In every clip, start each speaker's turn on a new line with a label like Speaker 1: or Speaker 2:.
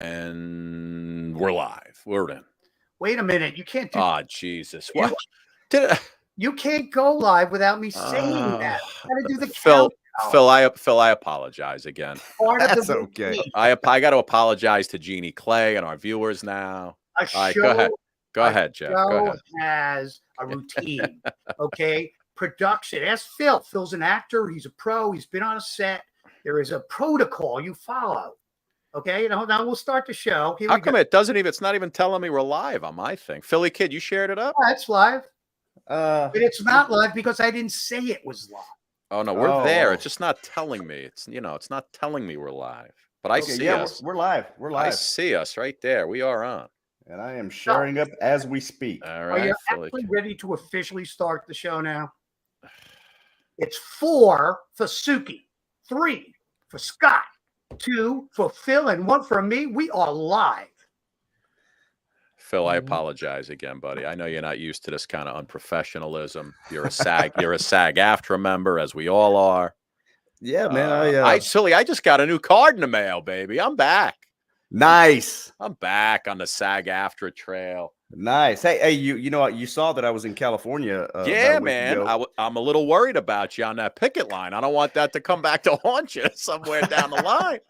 Speaker 1: And we're live. We're in.
Speaker 2: Wait a minute. You can't do.
Speaker 1: Oh, Jesus. What? Did I?
Speaker 2: You can't go live without me saying that. You gotta do the
Speaker 1: Phil,
Speaker 2: countdown.
Speaker 1: Phil, I apologize again.
Speaker 2: Part of
Speaker 3: That's
Speaker 2: the
Speaker 3: okay.
Speaker 2: routine.
Speaker 1: I got to apologize to Jeannie Clay and our viewers now.
Speaker 2: A
Speaker 1: All right,
Speaker 2: show,
Speaker 1: go ahead. Go ahead, Jeff. Go
Speaker 2: show
Speaker 1: ahead.
Speaker 2: has a routine. Okay. Production. Ask Phil. Phil's an actor. He's a pro. He's been on a set. There is a protocol you follow. Okay. Now we'll start the show. Here
Speaker 1: How come it's not even telling me we're live on my thing? Philly Kid, you shared it up?
Speaker 2: Yeah, it's live. But it's not live because I didn't say it was live.
Speaker 1: Oh no, we're there. It's just not telling me. It's it's not telling me we're live. But I see us.
Speaker 3: We're live. We're live.
Speaker 1: I see us right there. We are on.
Speaker 3: And I am sharing up as we speak.
Speaker 1: All right.
Speaker 2: Are you actually ready to officially start the show now? It's 4 for Suki, 3 for Scott, 2 for Phil, and 1 for me. We are live.
Speaker 1: Phil, I apologize again, buddy. I know you're not used to this kind of unprofessionalism. You're a SAG-AFTRA member, as we all are.
Speaker 3: Yeah, man.
Speaker 1: I just got a new card in the mail, baby. I'm back.
Speaker 3: Nice.
Speaker 1: I'm back on the SAG-AFTRA trail.
Speaker 3: Nice. Hey, you know what? You saw that I was in California.
Speaker 1: Yeah, man. I'm a little worried about you on that picket line. I don't want that to come back to haunt you somewhere down the line.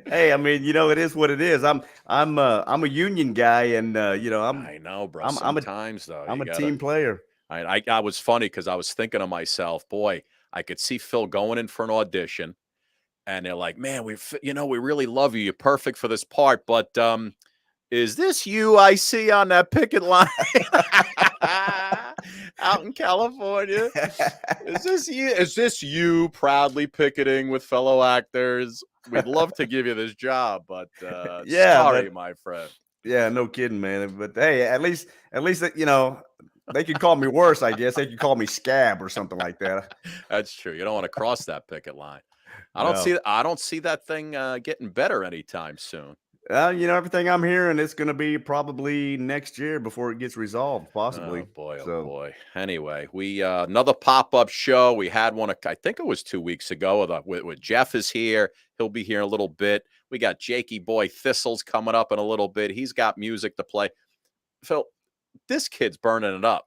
Speaker 3: Hey, I mean, it is what it is. I'm a union guy, and
Speaker 1: I know, bro. Sometimes though,
Speaker 3: I'm a team player.
Speaker 1: I was funny because I was thinking to myself, boy, I could see Phil going in for an audition, and they're like, man, we really love you. You're perfect for this part, but is this you I see on that picket line out in California? Is this you proudly picketing with fellow actors? We'd love to give you this job, but sorry, my friend.
Speaker 3: Yeah, no kidding, man. But hey, at least they could call me worse, I guess. They could call me Scab or something like that.
Speaker 1: That's true. You don't want to cross that picket line. I don't see that thing getting better anytime soon.
Speaker 3: Everything I'm hearing, it's going to be probably next year before it gets resolved, possibly.
Speaker 1: Oh boy. Anyway, we another pop-up show. We had one, I think it was 2 weeks ago. With Jeff is here. He'll be here in a little bit. We got Jakey boy Thistle's coming up in a little bit. He's got music to play. Phil, this kid's burning it up.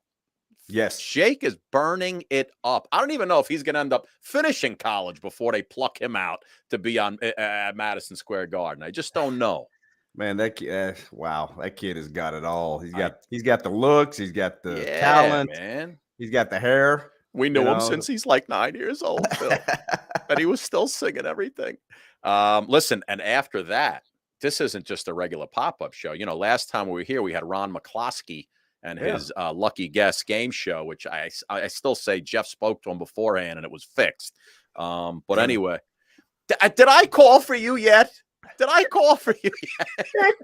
Speaker 3: Yes.
Speaker 1: Jake is burning it up. I don't even know if he's going to end up finishing college before they pluck him out to be on at Madison Square Garden. I just don't know.
Speaker 3: Man, that kid, wow, that kid has got it all. He's got the looks, he's got the talent,
Speaker 1: man.
Speaker 3: He's got the hair.
Speaker 1: We knew him since he's like 9 years old, Phil, but he was still singing everything. Listen, and after that, this isn't just a regular pop-up show. Last time we were here, we had Ron McCloskey and his Lucky Guess game show, which I still say Jeff spoke to him beforehand and it was fixed. But anyway, did I call for you yet? Did I call for you yet?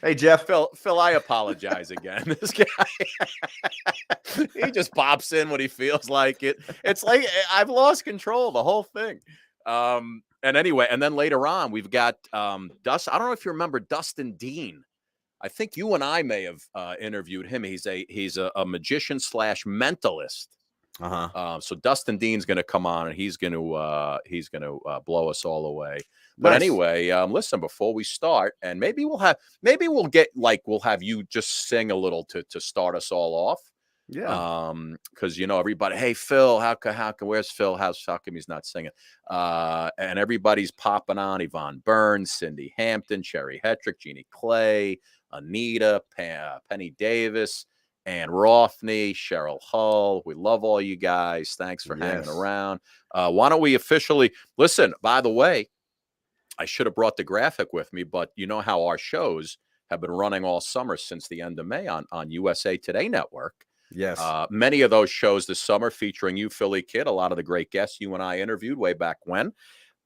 Speaker 3: Hey, Jeff.
Speaker 1: Phil, I apologize again. This guy, he just pops in when he feels like it. It's like I've lost control of the whole thing. And anyway, and then later on, we've got Dustin. I don't know if you remember Dustin Dean. I think you and I may have interviewed him. He's a magician / mentalist. So Dustin Dean's going to come on and he's going to blow us all away. But anyway, listen, before we start, and maybe we'll have you just sing a little to start us all off.
Speaker 3: Yeah.
Speaker 1: Because everybody, hey Phil, how come where's Phil? How come he's not singing? And everybody's popping on Yvonne Burns, Cindy Hampton, Sherry Hetrick, Jeannie Clay, Anita, Penny Davis, Ann Rothney, Cheryl Hull. We love all you guys. Thanks for hanging around. Why don't we officially listen? By the way, I should have brought the graphic with me, but you know how our shows have been running all summer since the end of May on USA Today Network.
Speaker 3: Yes.
Speaker 1: Many of those shows this summer featuring you, Philly Kid, a lot of the great guests you and I interviewed way back when.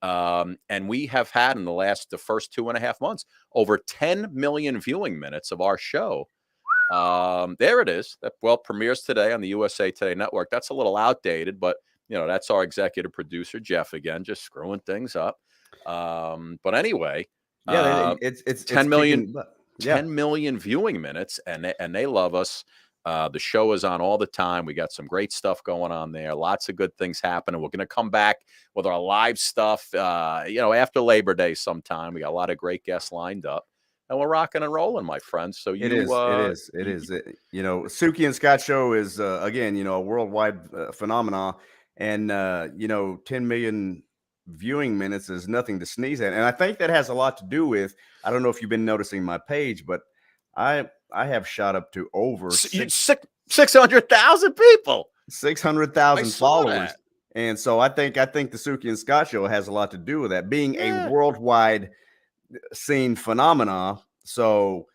Speaker 1: And we have had in the first 2.5 months, over 10 million viewing minutes of our show. There it is. That premieres today on the USA Today Network. That's a little outdated, but that's our executive producer, Jeff, again, just screwing things up. But anyway,
Speaker 3: it's
Speaker 1: 10 million, 10 million viewing minutes, and they love us. The show is on all the time. We got some great stuff going on there. Lots of good things happening. We're going to come back with our live stuff, after Labor Day sometime. We got a lot of great guests lined up. and we're rocking and rolling, my friends. So
Speaker 3: It is. You know, Suki and Scott show is again, you know, a worldwide phenomenon, and you know, 10 million viewing minutes is nothing to sneeze at. And I think that has a lot to do with, I don't know if you've been noticing my page, but I have shot up to over
Speaker 1: 600,000 people,
Speaker 3: 600,000 followers. And so I think the Suki and Scott show has a lot to do with that, being a worldwide scene phenomena. So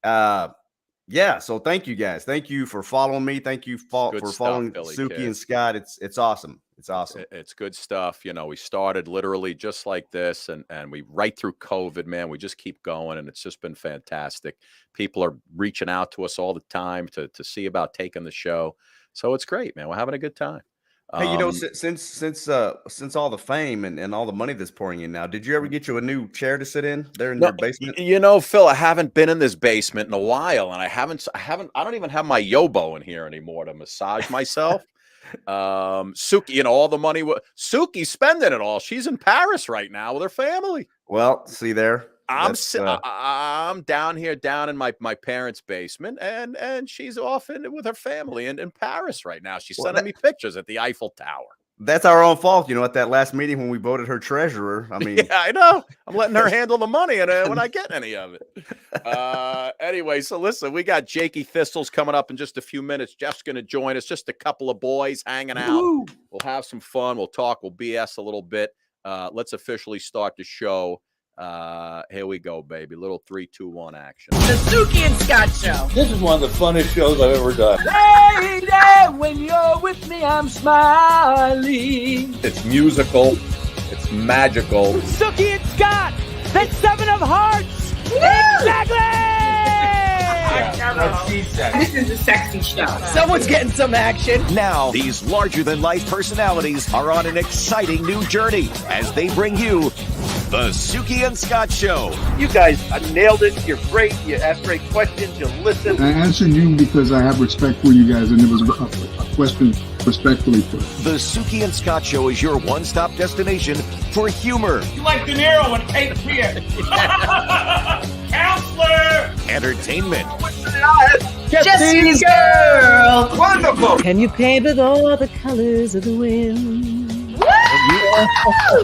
Speaker 3: yeah, so thank you guys. Thank you for following me. Thank you for following Suki and Scott. It's awesome. It's awesome.
Speaker 1: It's good stuff. You know, we started literally just like this, and we right through COVID, man. We just keep going, and it's just been fantastic. People are reaching out to us all the time to see about taking the show. So it's great, man. We're having a good time.
Speaker 3: Hey, you know, since all the fame and all the money that's pouring in now, did you ever get you a new chair to sit in there in your basement?
Speaker 1: You know, Phil, I haven't been in this basement in a while, and I don't even have my yobo in here anymore to massage myself. Suki, you know, all the money, Suki's spending it all. She's in Paris right now with her family.
Speaker 3: Well, see there.
Speaker 1: I'm down here, down in my parents' basement, and she's off with her family in Paris right now. She's sending me pictures at the Eiffel Tower.
Speaker 3: That's our own fault, you know. At that last meeting when we voted her treasurer, I mean,
Speaker 1: yeah, I know. I'm letting her handle the money, and when I get any of it. Anyway, so listen, we got Jakey Thistles coming up in just a few minutes. Jeff's going to join us. Just a couple of boys hanging out. Woo! We'll have some fun. We'll talk. We'll BS a little bit. Let's officially start the show. Here we go, baby. Little 3, 2, 1 action.
Speaker 4: The Suki and Scott Show.
Speaker 5: This is one of the funnest shows I've ever done.
Speaker 4: Lady, when you're with me, I'm smiling.
Speaker 1: It's musical. It's magical.
Speaker 4: Suki and Scott. That's 7 of Hearts. Exactly. This is a sexy show. Someone's getting some action.
Speaker 6: Now, these larger-than-life personalities are on an exciting new journey as they bring you the Suki and Scott Show.
Speaker 7: You guys nailed it. You're great. You ask great questions. You listen.
Speaker 8: I answered you because I have respect for you guys, and it was a question respectfully put.
Speaker 6: The Suki and Scott Show is your one-stop destination for humor.
Speaker 9: You like De Niro and Cape Fear. Counselor!
Speaker 6: Entertainment.
Speaker 4: Jesse's girl.
Speaker 7: Wonderful.
Speaker 10: Can you paint with all the colors of the wind?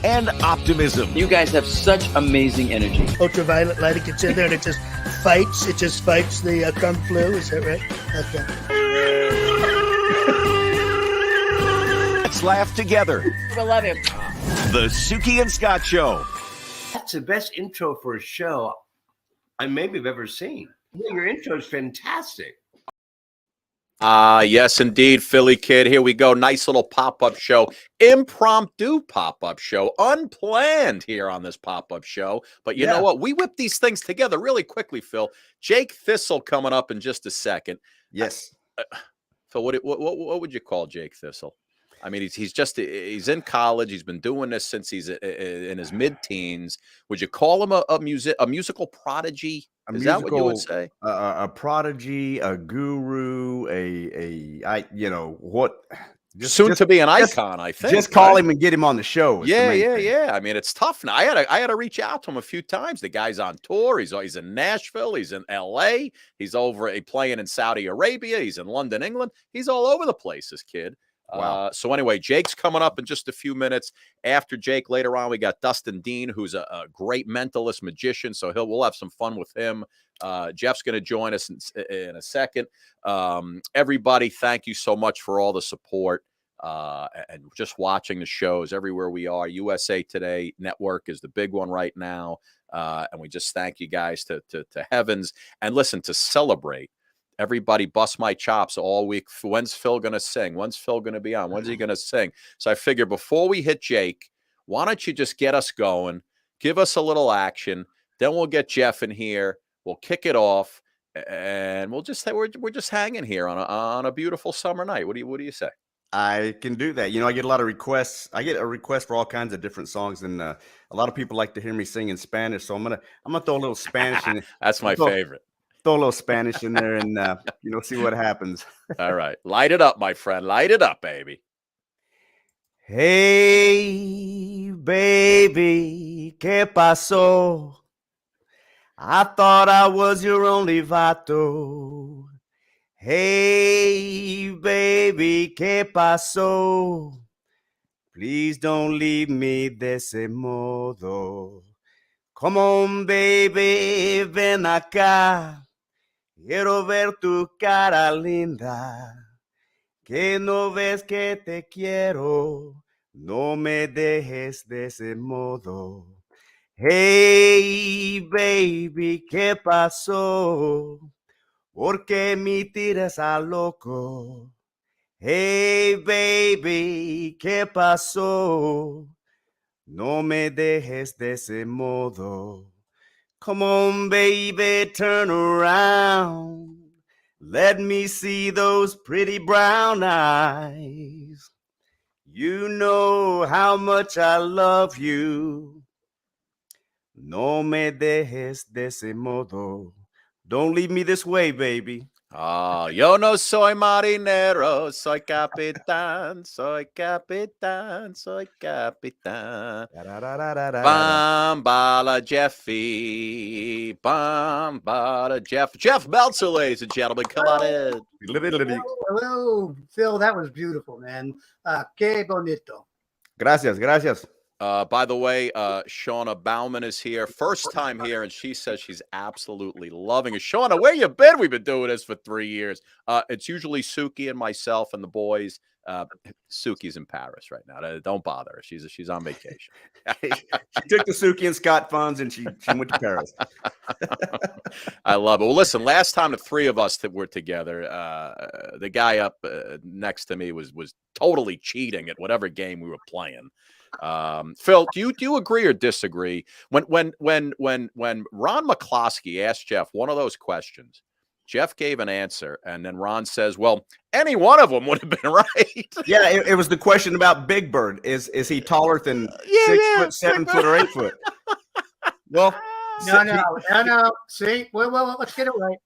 Speaker 6: And optimism.
Speaker 11: You guys have such amazing energy.
Speaker 12: Ultraviolet light, it gets in there and it just fights the kung flu. Is that right? Okay.
Speaker 6: Let's laugh together.
Speaker 4: I love him.
Speaker 6: The Suki and Scott Show.
Speaker 7: That's the best intro for a show I maybe have ever seen. Yeah, your intro is fantastic.
Speaker 1: Yes, indeed, Philly Kid. Here we go. Nice little pop-up show. Impromptu pop-up show. Unplanned here on this pop-up show. But you know what? We whip these things together really quickly, Phil. Jake Thistle coming up in just a second.
Speaker 3: Yes.
Speaker 1: Phil, what would you call Jake Thistle? I mean, he's in college. He's been doing this since he's in his mid-teens. Would you call him a musical prodigy? Is that what you would say?
Speaker 3: A prodigy, a guru,
Speaker 1: soon to be an icon, I think.
Speaker 3: Just call him and get him on the show.
Speaker 1: Yeah. I mean, it's tough now. I had to reach out to him a few times. The guy's on tour. He's in Nashville. He's in LA. He's playing in Saudi Arabia. He's in London, England. He's all over the place, this kid.
Speaker 3: Wow.
Speaker 1: So anyway, Jake's coming up in just a few minutes. After Jake, later on, we got Dustin Dean, who's a great mentalist magician. So we'll have some fun with him. Jeff's going to join us in a second. Everybody, thank you so much for all the support and just watching the shows everywhere we are. USA Today Network is the big one right now. And we just thank you guys to heavens. And listen, to celebrate. Everybody bust my chops all week. When's Phil going to sing? When's Phil going to be on? When's he going to sing? So I figure before we hit Jake, why don't you just get us going? Give us a little action. Then we'll get Jeff in here. We'll kick it off. And we'll just say we're just hanging here on a beautiful summer night. What do you say?
Speaker 3: I can do that. You know, I get a lot of requests. I get a request for all kinds of different songs, and a lot of people like to hear me sing in Spanish. So I'm gonna throw a little Spanish in.
Speaker 1: That's my favorite.
Speaker 3: Throw a little Spanish in there and, see what happens.
Speaker 1: All right. Light it up, my friend. Light it up, baby.
Speaker 3: Hey, baby, ¿qué pasó? I thought I was your only vato. Hey, baby, ¿qué pasó? Please don't leave me de ese modo. Come on, baby, ven acá. Quiero ver tu cara linda. Que no ves que te quiero. No me dejes de ese modo. Hey, baby, ¿qué pasó? ¿Por qué me tiras a loco? Hey, baby, ¿qué pasó? No me dejes de ese modo. Come on, baby, turn around. Let me see those pretty brown eyes. You know how much I love you. No me dejes de ese modo. Don't leave me this way, baby.
Speaker 1: Oh, yo no soy marinero, soy capitán, soy capitán, soy capitán. Bambala Jeffy, Bambala Jeff. Jeff Meltzer, ladies and gentlemen, come on in.
Speaker 2: Hello, Phil. That was beautiful, man. Que bonito.
Speaker 3: Gracias, gracias.
Speaker 1: By the way, Shauna Bauman is here. First time here, and she says she's absolutely loving it. Shauna, where you been? We've been doing this for 3 years. It's usually Suki and myself and the boys. Suki's in Paris right now. Don't bother her. She's on vacation.
Speaker 3: She took the Suki and Scott funds and she went to Paris.
Speaker 1: I love it. Well, listen, last time the three of us that were together, the guy up next to me was totally cheating at whatever game we were playing. Phil, do you agree or disagree? When Ron McCloskey asked Jeff one of those questions, Jeff gave an answer, and then Ron says, "Well, any one of them would have been right."
Speaker 3: Yeah, it was the question about Big Bird. Is he taller than 6 foot, 7 foot, or 8 foot? Well,
Speaker 2: no. See, well, let's get it right.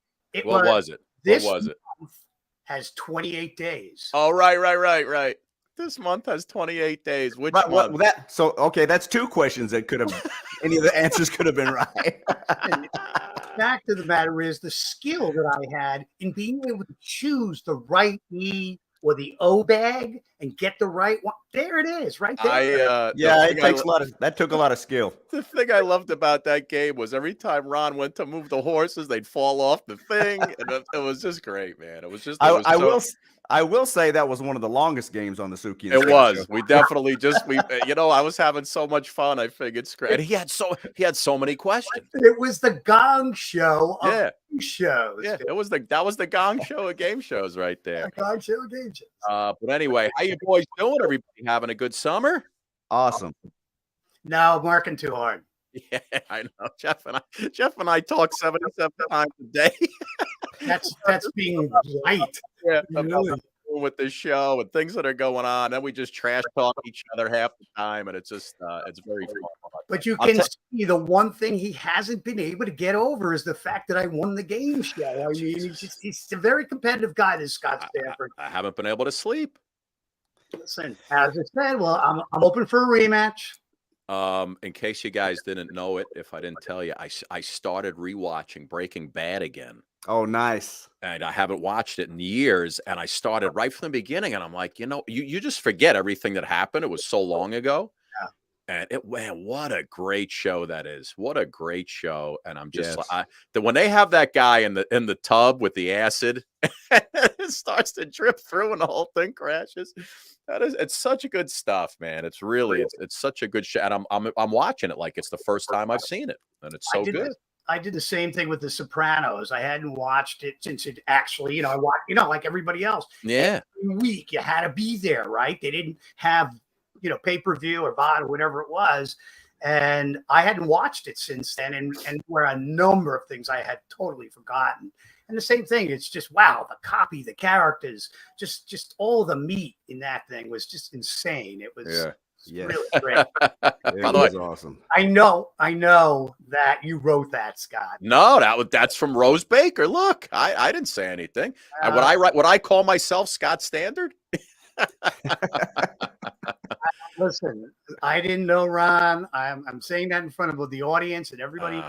Speaker 1: What was it?
Speaker 2: This
Speaker 1: what was it?
Speaker 2: Month has 28 days.
Speaker 1: Oh, right. This month has 28 days. Which
Speaker 3: month? That's two questions that could have any of the answers could have been right.
Speaker 2: Fact of the matter is the skill that I had in being able to choose the right E or the O bag and get the right one. There it is, right there.
Speaker 3: That took a lot of skill.
Speaker 1: The thing I loved about that game was every time Ron went to move the horses, they'd fall off the thing. And it was just great, man. It was just.
Speaker 3: I will say that was one of the longest games on the Suki.
Speaker 1: It was. Show. We definitely I was having so much fun. I figured great. And he had so many questions.
Speaker 2: It was the Gong Show of game shows.
Speaker 1: Yeah, that was the Gong Show of game shows right there.
Speaker 2: The Gong Show of game shows.
Speaker 1: But anyway, how you boys doing? Everybody having a good summer?
Speaker 3: Awesome.
Speaker 2: No, I'm working too hard.
Speaker 1: Yeah, I know. Jeff and I talk 77 times a day.
Speaker 2: That's being light.
Speaker 1: Yeah, really. With this show and things that are going on, then we just trash talk each other half the time, and it's just it's very fun.
Speaker 2: But you can see the one thing he hasn't been able to get over is the fact that I won the game show. I mean, he's a very competitive guy, this Scott Stanford.
Speaker 1: I haven't been able to sleep.
Speaker 2: Listen, as I said, well, I'm open for a rematch.
Speaker 1: In case you guys didn't know it, if I didn't tell you, I started rewatching Breaking Bad again.
Speaker 3: Oh, nice.
Speaker 1: And I haven't watched it in years. And I started right from the beginning. And I'm like, you just forget everything that happened. It was so long ago. Yeah. And what a great show that is. What a great show. And I'm just when they have that guy in the tub with the acid, it starts to drip through and the whole thing crashes. It's such a good stuff, man. It's really it's such a good show. And I'm watching it like it's the first time I've seen it. And it's so good.
Speaker 2: I did the same thing with The Sopranos. I hadn't watched it since it actually, I watched, like everybody else.
Speaker 1: Yeah.
Speaker 2: Every week you had to be there, right? They didn't have, pay-per-view or VOD or whatever it was. And I hadn't watched it since then. And where a number of things I had totally forgotten. And the same thing, it's just, wow, the copy, the characters, just all the meat in that thing was just insane. It was really great.
Speaker 3: By the way, awesome.
Speaker 2: I know that you wrote that, Scott.
Speaker 1: No, that's from Rose Baker. Look, I didn't say anything. Would I call myself Scott Standard?
Speaker 2: Listen, I didn't know Ron. I'm saying that in front of the audience and everybody.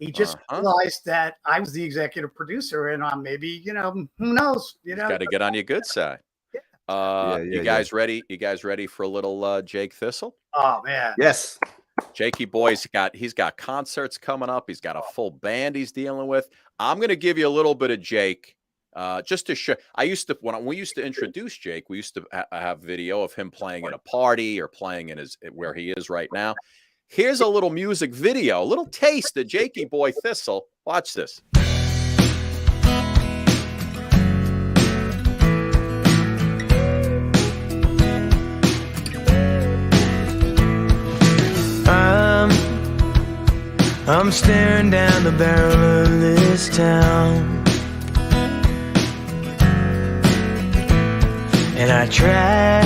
Speaker 2: He just realized that I was the executive producer, and maybe, who knows?
Speaker 1: Got to get on your good side. You guys ready? You guys ready for a little Jake Thistle?
Speaker 2: Oh man,
Speaker 3: yes.
Speaker 1: Jakey boy's he's got concerts coming up. He's got a full band he's dealing with. I'm going to give you a little bit of Jake, just to show. When we used to introduce Jake, we used to have video of him playing at a party or playing in where he is right now. Here's a little music video, a little taste of Jakey boy Thistle. Watch this.
Speaker 13: I'm staring down the barrel of this town, and I try,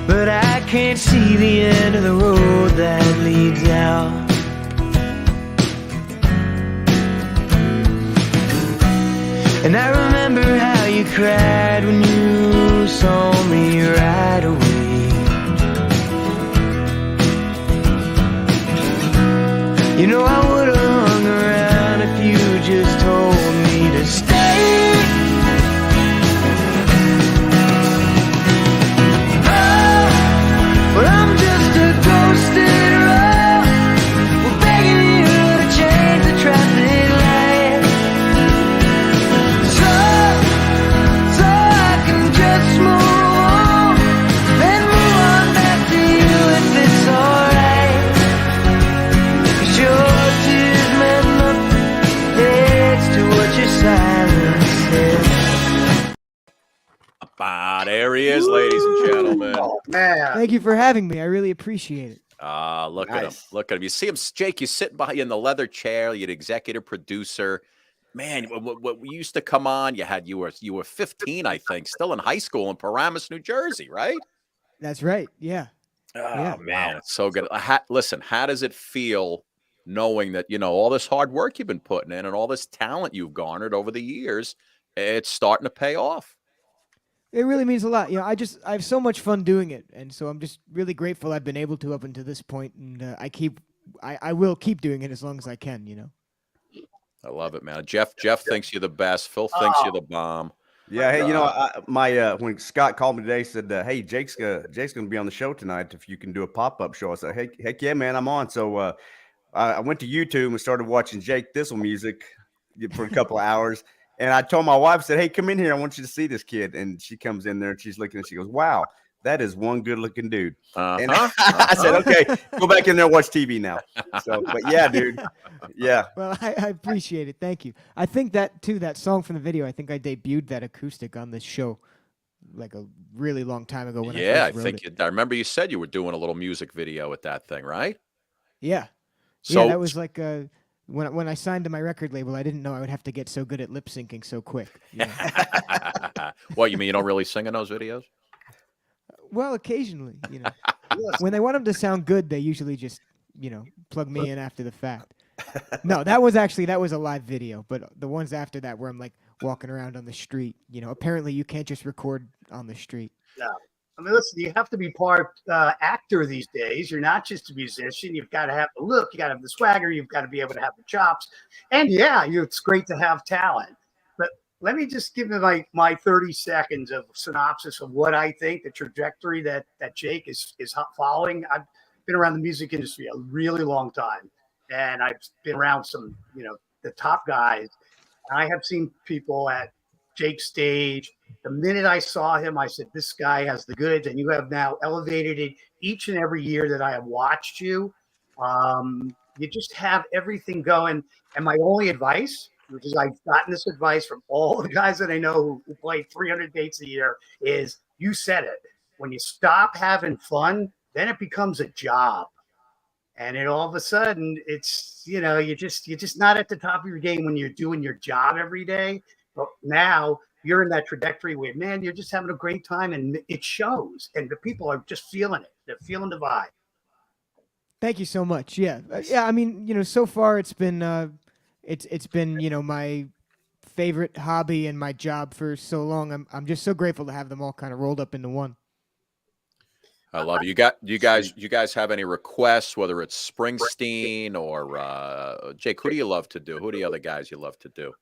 Speaker 13: but I can't see the end of the road that leads out. And I remember how you cried when you saw me right away. You know I would've hung around if you just told me to stay. Oh, but I'm just a ghost in a row. We're begging you to change the traffic light, so I can just move on, then move on back to you if it's alright.
Speaker 1: There he is, ladies and gentlemen.
Speaker 2: Oh, man.
Speaker 14: Thank you for having me. I really appreciate it.
Speaker 1: Look at him. Look at him. You see him, Jake, you sitting behind you in the leather chair. You're the executive producer. Man, when we used to come on, you were 15, I think, still in high school in Paramus, New Jersey, right?
Speaker 14: That's right. Yeah.
Speaker 1: Oh, man, it's so good. Listen, how does it feel knowing that, all this hard work you've been putting in and all this talent you've garnered over the years, it's starting to pay off?
Speaker 14: It really means a lot. I have so much fun doing it, and so I'm just really grateful I've been able to up until this point, and I will keep doing it as long as I can.
Speaker 1: I love it, man. Jeff thinks you're the best. Phil thinks you're the bomb.
Speaker 3: Yeah, hey, when Scott called me today, he said, "Hey, Jake's gonna be on the show tonight. If you can do a pop-up show," I said, "Hey, heck yeah, man, I'm on." So I went to YouTube and started watching Jake Thistle music for a couple of hours. And I told my wife, I said, "Hey, come in here. I want you to see this kid." And she comes in there and she's looking and she goes, "Wow, that is one good looking dude." And I said, "Okay, go back in there and watch TV now." So, but yeah, dude. Yeah.
Speaker 14: Well, I appreciate it. Thank you. I think that song from the video, I think I debuted that acoustic on this show like a really long time ago. When I
Speaker 1: remember you said you were doing a little music video with that thing, right?
Speaker 14: Yeah. So that was like when I signed to my record label, I didn't know I would have to get so good at lip syncing so quick.
Speaker 1: What, you mean you don't really sing in those videos?
Speaker 14: Well, occasionally, when they want them to sound good, they usually just, plug me in after the fact. No, that was a live video, but the ones after that where I'm like walking around on the street, apparently you can't just record on the street.
Speaker 2: No. I mean, listen, you have to be part actor these days. You're not just a musician. You've got to have the look. You got to have the swagger. You've got to be able to have the chops. And yeah, it's great to have talent. But let me just give you my 30 seconds of synopsis of what I think the trajectory that Jake is following. I've been around the music industry a really long time, and I've been around some, the top guys. I have seen people at Jake's stage. The minute I saw him, I said, "This guy has the goods," and you have now elevated it each and every year that I have watched you. You just have everything going. And my only advice, which is I've gotten this advice from all the guys that I know who play 300 dates a year, is you said it. When you stop having fun, then it becomes a job. And then all of a sudden, it's, you're just not at the top of your game when you're doing your job every day. But now you're in that trajectory where, man, you're just having a great time, and it shows. And the people are just feeling it. They're feeling the vibe.
Speaker 14: Thank you so much. Yeah. I mean, so far it's been, it's been, my favorite hobby and my job for so long. I'm just so grateful to have them all kind of rolled up into one.
Speaker 1: I love you. You guys have any requests, whether it's Springsteen or Jake? Who do you love to do? Who are the other guys you love to do?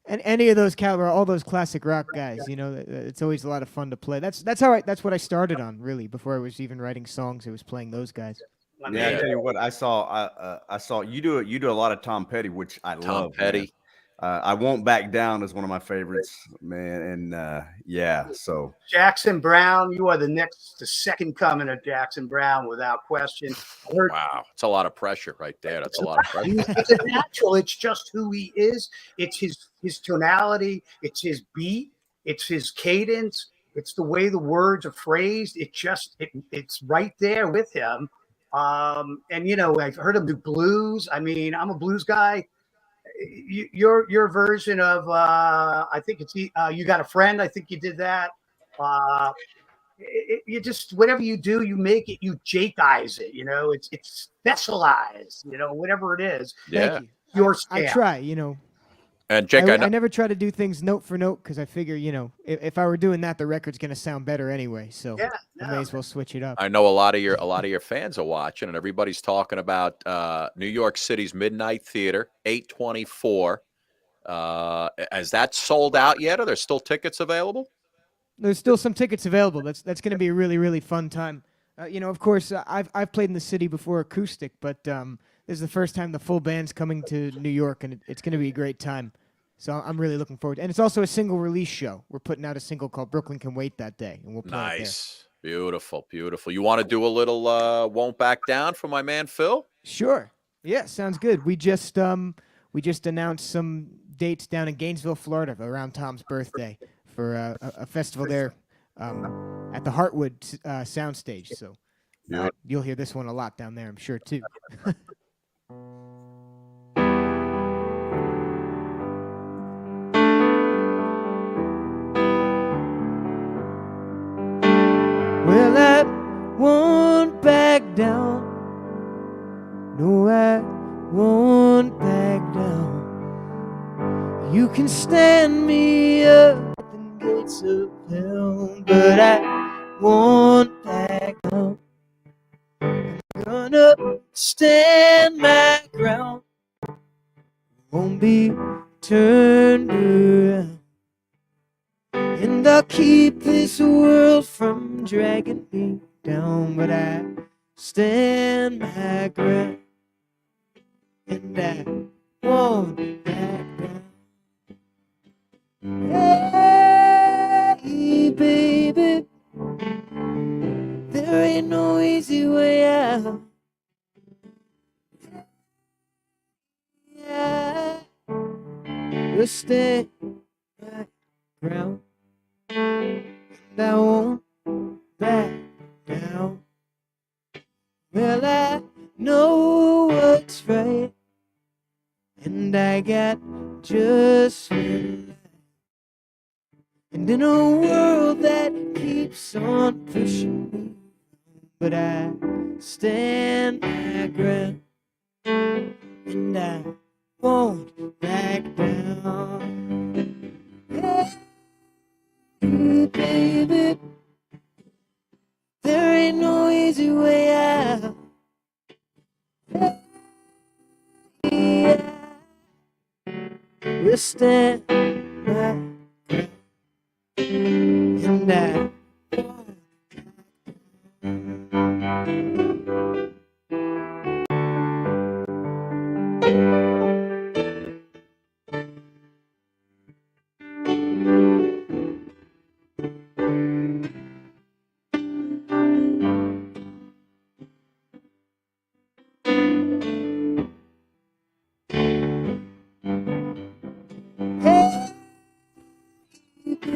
Speaker 14: And any of those caliber, all those classic rock guys, you know, it's always a lot of fun to play. That's what I started on, really. Before I was even writing songs, it was playing those guys.
Speaker 3: Yeah, I tell you what, I saw you do a lot of Tom Petty, which I love.
Speaker 1: Tom Petty.
Speaker 3: I Won't Back Down is one of my favorites, man. And yeah, so
Speaker 2: Jackson Brown, you are the second coming of Jackson Brown, without question.
Speaker 1: Wow, it's a lot of pressure right there. That's a lot of pressure.
Speaker 2: It's a natural. It's just who he is. It's his tonality. It's his beat. It's his cadence. It's the way the words are phrased. It's right there with him. And you know, I've heard him do blues. I mean, I'm a blues guy. Your version of I think it's You Got a Friend. I think you did that. You just, whatever you do, you make it, you Jakeize it. You know, it's specialized. You know, whatever it is.
Speaker 1: Yeah,
Speaker 2: your
Speaker 14: I try. You know.
Speaker 1: And Jake,
Speaker 14: I never try to do things note for note because I figure, you know, if I were doing that, the record's gonna sound better anyway. So I may as well switch it up.
Speaker 1: I know a lot of your fans are watching, and everybody's talking about New York City's Midnight Theater, 8/24. Has that sold out yet? Are there still tickets available?
Speaker 14: There's still some tickets available. That's going to be a really, really fun time. You know, of course, I've played in the city before acoustic, but this is the first time the full band's coming to New York, and it's going to be a great time. So I'm really looking forward to it. And it's also a single release show. We're putting out a single called Brooklyn Can Wait that day, and we'll play it there.
Speaker 1: Nice. Beautiful, beautiful. You want to do a little Won't Back Down for my man Phil?
Speaker 14: Sure. Yeah, sounds good. We just announced some dates down in Gainesville, Florida, around Tom's birthday for a festival there at the Heartwood soundstage. So you'll hear this one a lot down there, I'm sure, too.
Speaker 13: Well, I won't back down. No, I won't back down. You can stand me up at the gates of hell, but I won't back down. I'm gonna stand my ground. Won't be turned around. And I'll keep this world from dragging me down, but I stand my ground, and I won't back down. Hey, baby, there ain't no easy way out. Yeah, we'll stand my ground, and I won't back down. Well, I know what's right, and I got just what I like. And in a world that keeps on pushing me, but I stand my ground, and I won't back down. Hey, baby, there ain't no easy way out. Yeah, we'll stand my ground, and I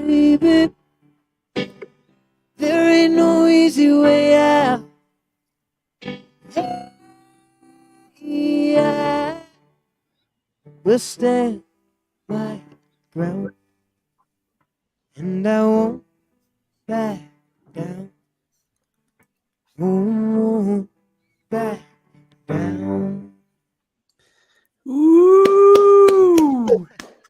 Speaker 13: baby, there ain't no easy way out. Yeah, we'll stand my ground, and I won't back down. Won't back down.
Speaker 1: Ooh.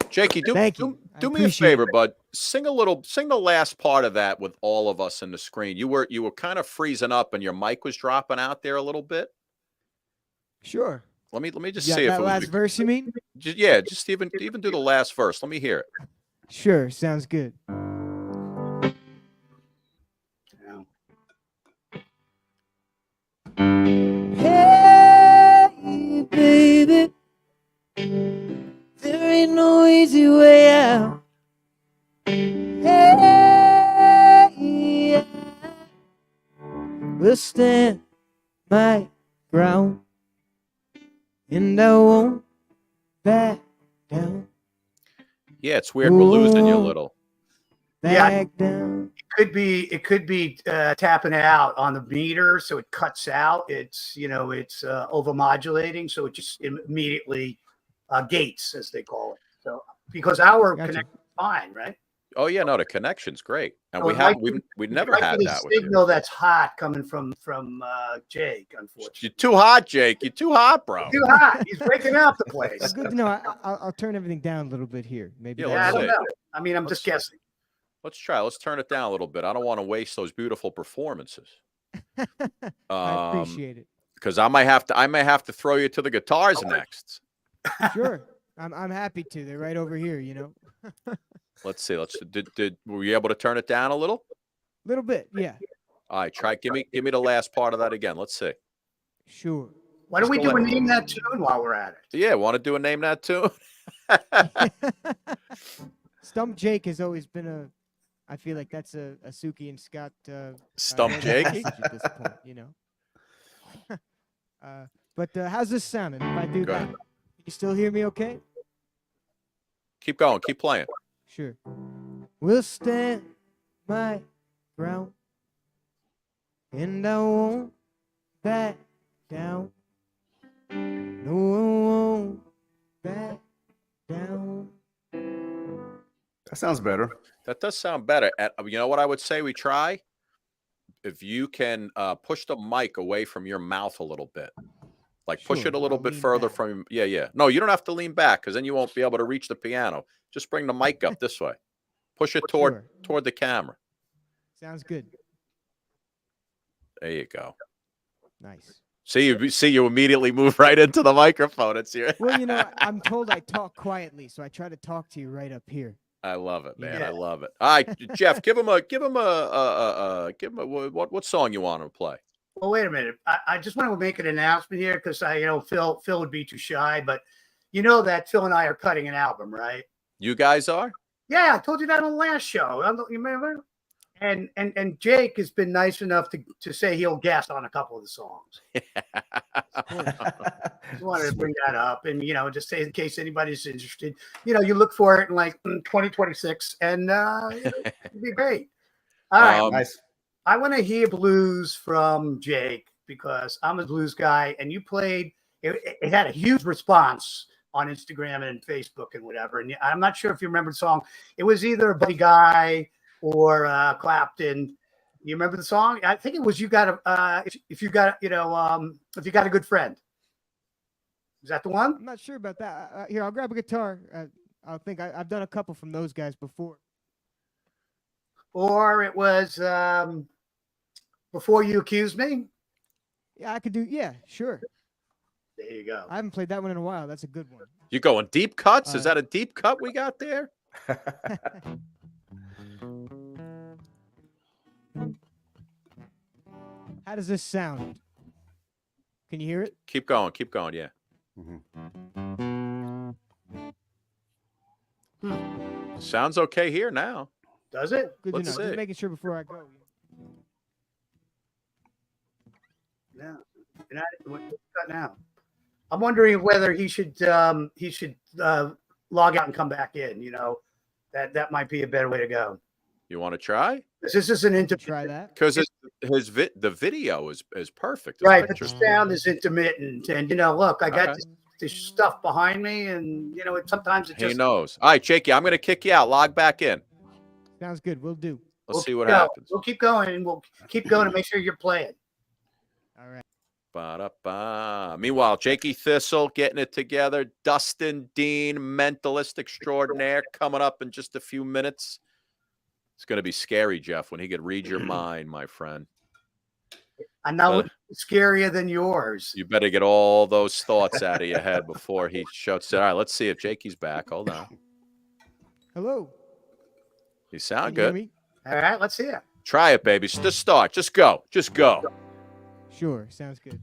Speaker 1: Jake,
Speaker 14: Thank you.
Speaker 1: Do me a favor, bud. Sing the last part of that with all of us in the screen. You were kind of freezing up, and your mic was dropping out there a little bit.
Speaker 14: Sure.
Speaker 1: Let me just see if
Speaker 14: that
Speaker 1: it was
Speaker 14: last verse you mean?
Speaker 1: Just even do the last verse. Let me hear it.
Speaker 14: Sure, sounds good.
Speaker 13: Hey, baby, there ain't no easy way out. Hey, I will stand my ground, and I won't back down.
Speaker 1: Yeah, it's weird. We're losing you a little.
Speaker 2: Back down. It could be tapping out on the meter, so it cuts out. It's overmodulating, so it just immediately gates, as they call it. So because our connection is fine, right?
Speaker 1: Oh yeah, no, the connection's great, and
Speaker 2: So
Speaker 1: we've never had that with
Speaker 2: signal
Speaker 1: you.
Speaker 2: that's hot coming from Jake. Unfortunately,
Speaker 1: You're too hot, Jake. You're too hot, bro.
Speaker 2: Too hot. He's breaking out the place.
Speaker 14: It's good to know. I'll turn everything down a little bit here. Maybe.
Speaker 1: Yeah,
Speaker 2: I don't know. I mean, I'm just guessing.
Speaker 1: Let's try. Let's turn it down a little bit. I don't want to waste those beautiful performances.
Speaker 14: I appreciate it.
Speaker 1: Because I may have to throw you to the guitars next.
Speaker 14: Sure, I'm happy to. They're right over here.
Speaker 1: Let's see. Were you able to turn it down a little?
Speaker 14: Little bit, yeah.
Speaker 1: All right, try. Give me the last part of that again. Let's see.
Speaker 14: Sure.
Speaker 2: Why don't we do a name that tune while we're at it?
Speaker 1: Yeah, want to do a name that tune?
Speaker 14: Stump Jake has always been I feel like that's a Suki and Scott.
Speaker 1: Stump Jake
Speaker 14: at this point, But how's this sounding? If I do that, you still hear me okay?
Speaker 1: Keep going. Keep playing.
Speaker 14: Sure. We'll stand my ground, and I won't back down. No, I won't back down.
Speaker 3: That sounds better.
Speaker 1: That does sound better. You know what I would say we try? If you can push the mic away from your mouth a little bit. Like push it a little bit further from yeah. No, you don't have to lean back because then you won't be able to reach the piano. Just bring the mic up this way. Push it toward the camera.
Speaker 14: Sounds good.
Speaker 1: There you go.
Speaker 14: Nice.
Speaker 1: See, you immediately move right into the microphone. It's here.
Speaker 14: Well, I'm told I talk quietly, so I try to talk to you right up here.
Speaker 1: I love it, man. Yeah. I love it. All right, Jeff, give him what song you want to play?
Speaker 2: Well, wait a minute. I just want to make an announcement here because Phil would be too shy, but that Phil and I are cutting an album, right?
Speaker 1: You guys are?
Speaker 2: Yeah, I told you that on the last show. You remember? And Jake has been nice enough to say he'll guest on a couple of the songs. Just wanted to bring that up, and just say in case anybody's interested, you look for it in like 2026, and it'll be great. All right,
Speaker 3: nice.
Speaker 2: I want to hear blues from Jake because I'm a blues guy, and you played. It had a huge response on Instagram and Facebook and whatever. And I'm not sure if you remember the song. It was either Buddy Guy or Clapton. You remember the song? I think it was "You Got a If You Got If You Got a Good Friend." Is that the one?
Speaker 14: I'm not sure about that. Here, I'll grab a guitar. I've done a couple from those guys before.
Speaker 2: Or it was "Before You Accuse Me."
Speaker 14: Yeah, I could do. Yeah, sure.
Speaker 2: There you go.
Speaker 14: I haven't played that one in a while. That's a good one.
Speaker 1: You going deep cuts? Is that a deep cut we got there?
Speaker 14: How does this sound? Can you hear it?
Speaker 1: Keep going. Keep going. Yeah. Sounds okay here now.
Speaker 2: Does it?
Speaker 14: Good to know. Just making sure before I go.
Speaker 2: Yeah. What's that now? I'm wondering whether he should log out and come back in. That might be a better way to go.
Speaker 1: You want to try?
Speaker 2: This is an intermittent.
Speaker 14: Try that
Speaker 1: because the video is perfect.
Speaker 2: It's right, but the sound is intermittent, and look, I got this stuff behind me, and sometimes it just.
Speaker 1: He knows. All right, Jakey, I'm going to kick you out. Log back in.
Speaker 14: Sounds good. We'll do.
Speaker 1: Let's see what happens.
Speaker 2: We'll keep going, and we'll keep going to make sure you're playing.
Speaker 14: All right.
Speaker 1: Ba-da-ba. Meanwhile, Jakey Thistle getting it together. Dustin Dean, mentalist extraordinaire, coming up in just a few minutes. It's going to be scary, Jeff, when he could read your mind, my friend.
Speaker 2: I know it's scarier than yours.
Speaker 1: You better get all those thoughts out of your head before he shuts it. All right, let's see if Jakey's back. Hold on.
Speaker 14: Hello.
Speaker 1: You sound
Speaker 14: Can you hear
Speaker 1: good.
Speaker 14: me?
Speaker 2: All right, let's see it.
Speaker 1: Try it, baby. Just start. Just go. Just go.
Speaker 14: Sure, sounds good.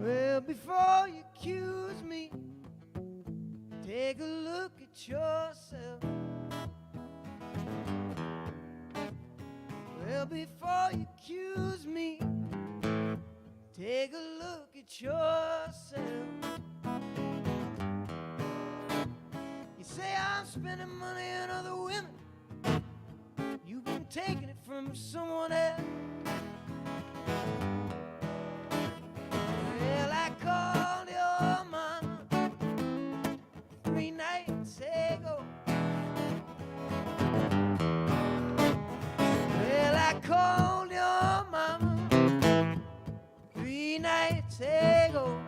Speaker 13: Well, before you accuse me, take a look at yourself. Well, before you accuse me, take a look at yourself. You say I'm spending money on other women. You've been taking it from someone else. Well, I called your mama 3 nights ago. Well, I called your mama 3 nights ago.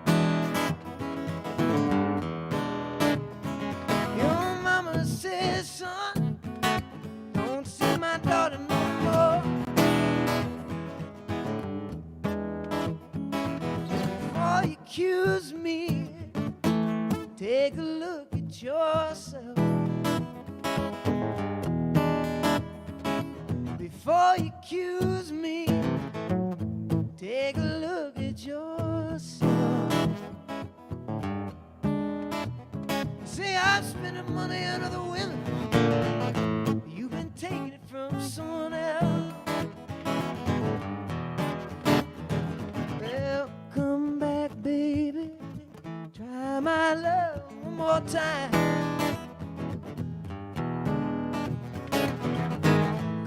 Speaker 13: Your mama says, son, don't see my daughter no more. Before you accuse me, take a look at yourself. Before you accuse me, take a look at yourself. Say I'm spending money on other women. You've been taking it from someone else. Well, come back, baby. Try my love one more time.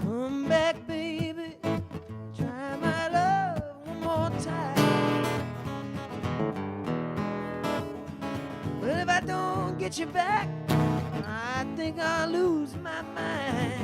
Speaker 13: Come back, baby. Try my love one more time. Well, if I don't get you back, I think I'll lose my mind.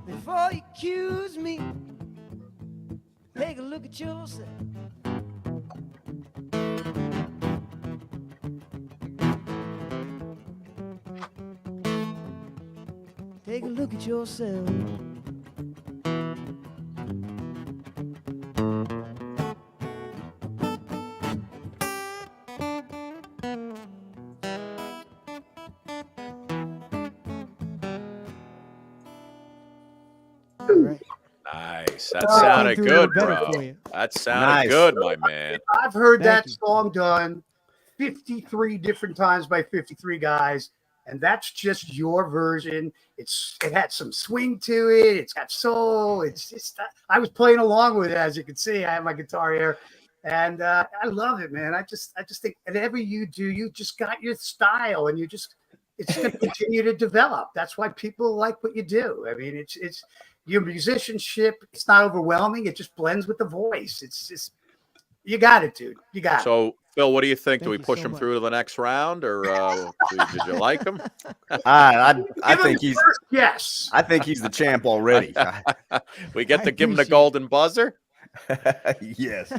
Speaker 13: Before you accuse me, take a look at yourself. Take a look at yourself.
Speaker 14: All right.
Speaker 1: Nice. That sounded
Speaker 14: do a
Speaker 1: good,
Speaker 14: little better
Speaker 1: bro.
Speaker 14: for you.
Speaker 1: That sounded
Speaker 3: Nice.
Speaker 1: good, my man.
Speaker 2: I've heard
Speaker 14: Thank
Speaker 2: that
Speaker 14: you.
Speaker 2: song done 53 different times by 53 guys, and that's just your version. It had some swing to it. It's got soul. It's just I was playing along with it, as you can see. I have my guitar here, and I love it, man. I just think whatever you do, you just got your style, and it's going to continue to develop. That's why people like what you do. I mean, it's your musicianship. It's not overwhelming. It just blends with the voice. It's just you got it, dude. You got it.
Speaker 1: So, Phil, what do you think? Do
Speaker 14: Thank
Speaker 1: we
Speaker 14: you
Speaker 1: push
Speaker 14: so
Speaker 1: him
Speaker 14: much.
Speaker 1: through to the next round, or did you like him?
Speaker 3: I
Speaker 2: Give him
Speaker 3: think
Speaker 2: the
Speaker 3: he's
Speaker 2: first yes.
Speaker 3: I think he's the champ already.
Speaker 1: We get
Speaker 14: I
Speaker 1: to give him the
Speaker 14: appreciate
Speaker 1: golden buzzer.
Speaker 3: Yes.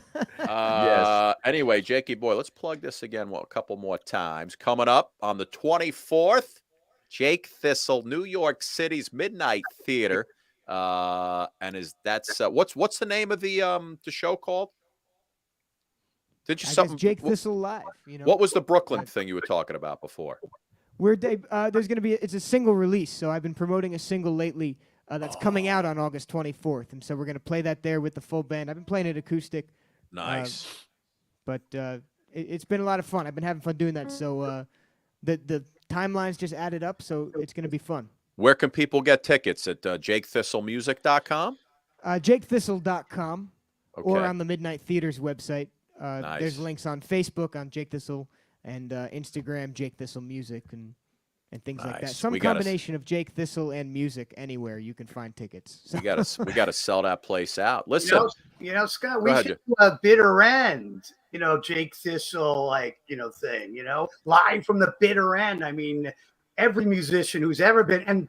Speaker 1: Anyway, Jakey boy, let's plug this again a couple more times. Coming up on the 24th, Jake Thistle, New York City's Midnight Theater. And that's what's the name of the show called? Did you
Speaker 14: I
Speaker 1: something?
Speaker 14: guess Jake Thistle Live. You know.
Speaker 1: What was the Brooklyn thing you were talking about before?
Speaker 14: There's going to be it's a single release, so I've been promoting a single lately that's coming out on August 24th, and so we're going to play that there with the full band. I've been playing it acoustic.
Speaker 1: Nice.
Speaker 14: But it's been a lot of fun. I've been having fun doing that. So the timelines just added up, so it's going to be fun.
Speaker 1: Where can people get tickets? At jakethistlemusic.com?
Speaker 14: JakeThistle.com or
Speaker 1: Okay.
Speaker 14: on the Midnight Theater's website.
Speaker 1: Nice.
Speaker 14: There's links on Facebook on Jake Thistle and Instagram Jake Thistle Music and things like that.
Speaker 1: Nice.
Speaker 14: Some
Speaker 1: We gotta
Speaker 14: combination of Jake Thistle and music anywhere you can find tickets. So-
Speaker 1: We gotta sell that place out. Listen,
Speaker 2: Scott, we
Speaker 1: ahead,
Speaker 2: should do a bitter end, Jake Thistle, thing, live from the bitter end. I mean, every musician who's ever been and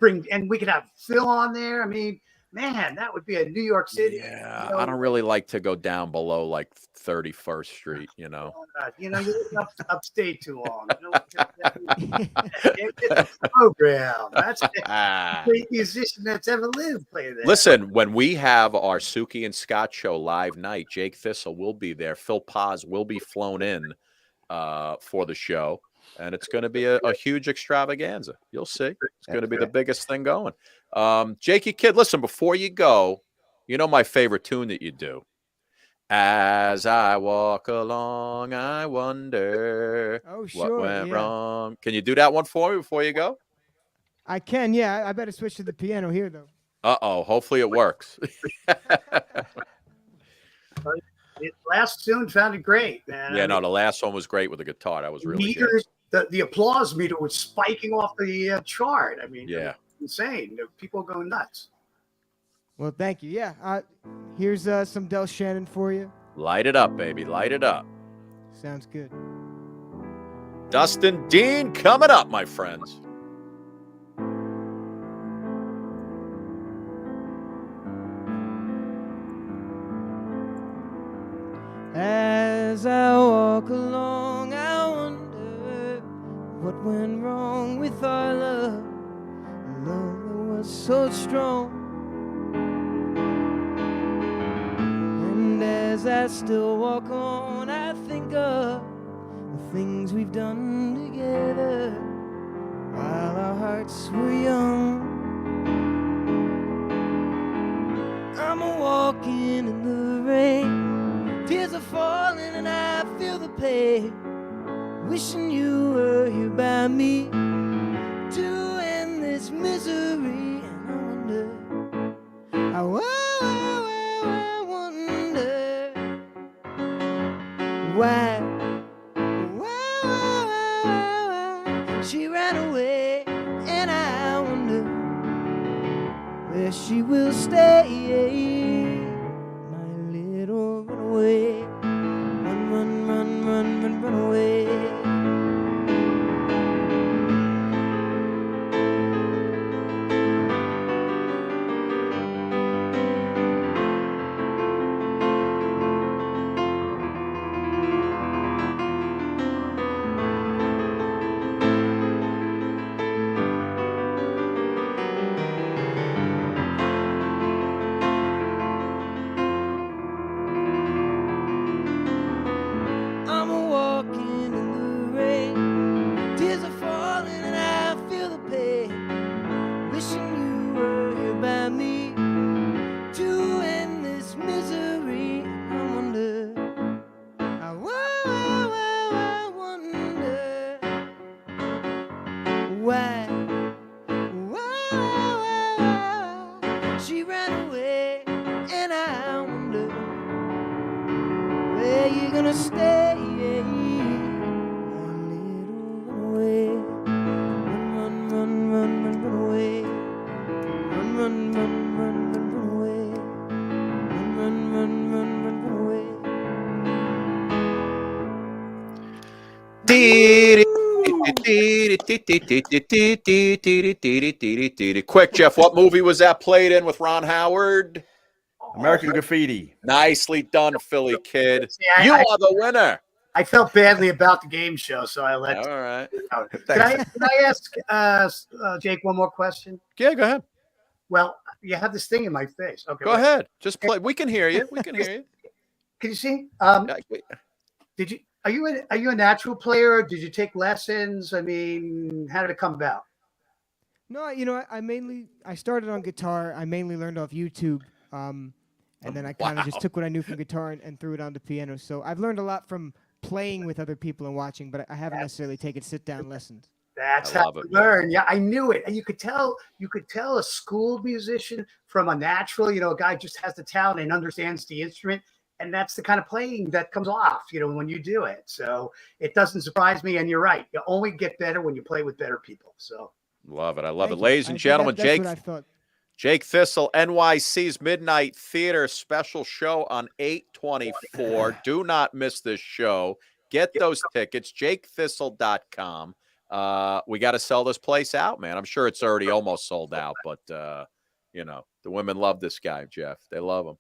Speaker 2: we could have Phil on there. I mean, man, that would be a New York City.
Speaker 1: yeah, I don't really like to go down below like 31st Street,
Speaker 2: You're upstate too long. Program. That's the great musician that's ever lived. Play there.
Speaker 1: Listen, when we have our Suki and Scott show live night, Jake Thistle will be there. Phil Paz will be flown in for the show, and it's going to be a huge extravaganza. You'll see. It's going to be the biggest thing going. Jakey Kid, listen, before you go, my favorite tune that you do. As I walk along, I wonder what went wrong. Can you do that one for me before you go?
Speaker 14: I can, yeah. I better switch to the piano here, though.
Speaker 1: Uh-oh. Hopefully it works.
Speaker 2: The last tune sounded great, man.
Speaker 1: Yeah, no, the last one was great with the guitar. That was really good.
Speaker 2: The applause meter was spiking off the chart. I mean,
Speaker 1: yeah,
Speaker 2: insane. People go nuts.
Speaker 14: Well, thank you. Yeah, here's some Del Shannon for you.
Speaker 1: Light it up, baby. Light it up.
Speaker 14: Sounds good.
Speaker 1: Dustin Dean coming up, my friends.
Speaker 4: As I walk along, I wonder what went wrong with our love. A love that was so strong. And as I still walk on, I think of the things we've done together while our hearts were young. I'm walking in the rain, tears are falling and I feel the pain, wishing you were here by me to end this misery. And I wonder, I wonder why she ran away, and I wonder where she will stay. My little runaway, run away. She ran away, and I wonder where you gonna stay. My little runaway, run away, run away, run away.
Speaker 1: Quick, Jeff, what movie was that played in with Ron Howard?
Speaker 3: American Graffiti.
Speaker 1: Nicely done, Philly Kid.
Speaker 2: See,
Speaker 1: You are the winner.
Speaker 2: I felt badly about the game show, so I let.
Speaker 1: All right.
Speaker 2: Can I ask Jake one more question?
Speaker 1: Yeah, go ahead.
Speaker 2: Well, you have this thing in my face. Okay.
Speaker 1: Go ahead. Just play. We can hear you. We can hear you.
Speaker 2: Can you see?
Speaker 1: Yeah,
Speaker 2: Are you a natural player? Or did you take lessons? I mean, how did it come about?
Speaker 14: No, I started on guitar. I mainly learned off YouTube. And then I kind of just took what I knew from guitar and threw it onto piano. So I've learned a lot from playing with other people and watching, but I haven't necessarily taken sit-down lessons.
Speaker 2: That's how you learn. Yeah, I knew it. And you could tell a schooled musician from a natural, a guy just has the talent and understands the instrument. And that's the kind of playing that comes off, when you do it. So it doesn't surprise me. And you're right. You only get better when you play with better people. So
Speaker 1: love it. I love it. Ladies and gentlemen,
Speaker 14: that's what I thought.
Speaker 1: Jake Thistle, NYC's Midnight Theater special show on 8/24. Do not miss this show. Get those tickets, jakethistle.com. We got to sell this place out, man. I'm sure it's already almost sold out, but, the women love this guy, Jeff. They love him.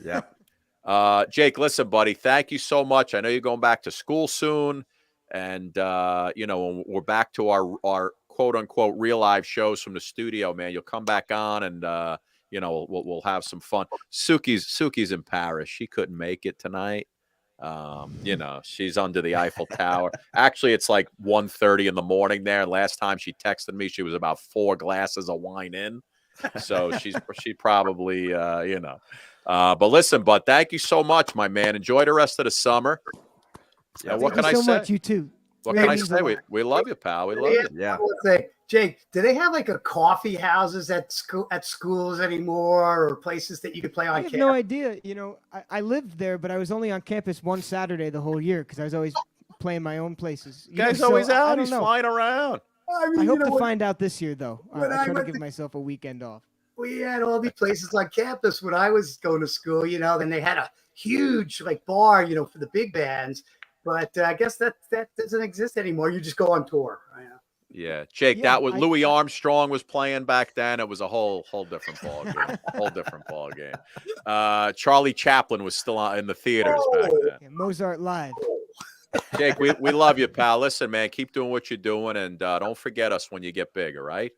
Speaker 3: Yeah.
Speaker 1: Jake, listen, buddy, thank you so much. I know you're going back to school soon, and, when we're back to our quote unquote real live shows from the studio, man, you'll come back on and we'll have some fun. Suki's in Paris. She couldn't make it tonight. She's under the Eiffel Tower. Actually, it's like 1:30 in the morning there. Last time she texted me, she was about 4 glasses of wine in. So she probably but listen, bud, thank you so much, my man. Enjoy the rest of the summer. What can I say?
Speaker 14: Thank you so much, you too.
Speaker 1: What can I say? We love you, pal. We love you.
Speaker 3: Yeah.
Speaker 2: Jake, do they have like a coffee houses at schools anymore, or places that you could play on campus?
Speaker 14: I have no idea. I lived there, but I was only on campus one Saturday the whole year because I was always playing my own places.
Speaker 1: Guy's always out. He's flying around.
Speaker 14: I hope to find out this year, though. I try to give myself a weekend off.
Speaker 2: We had all these places on campus when I was going to school. Then they had a huge bar, for the big bands. But I guess that doesn't exist anymore. You just go on tour.
Speaker 1: Yeah, Jake, that was Louis Armstrong was playing back then. It was a whole different ball game. Whole different ball game. Charlie Chaplin was still in the theaters back then.
Speaker 14: Yeah, Mozart live.
Speaker 1: Jake, we love you, pal. Listen, man, keep doing what you're doing, and don't forget us when you get big, all right?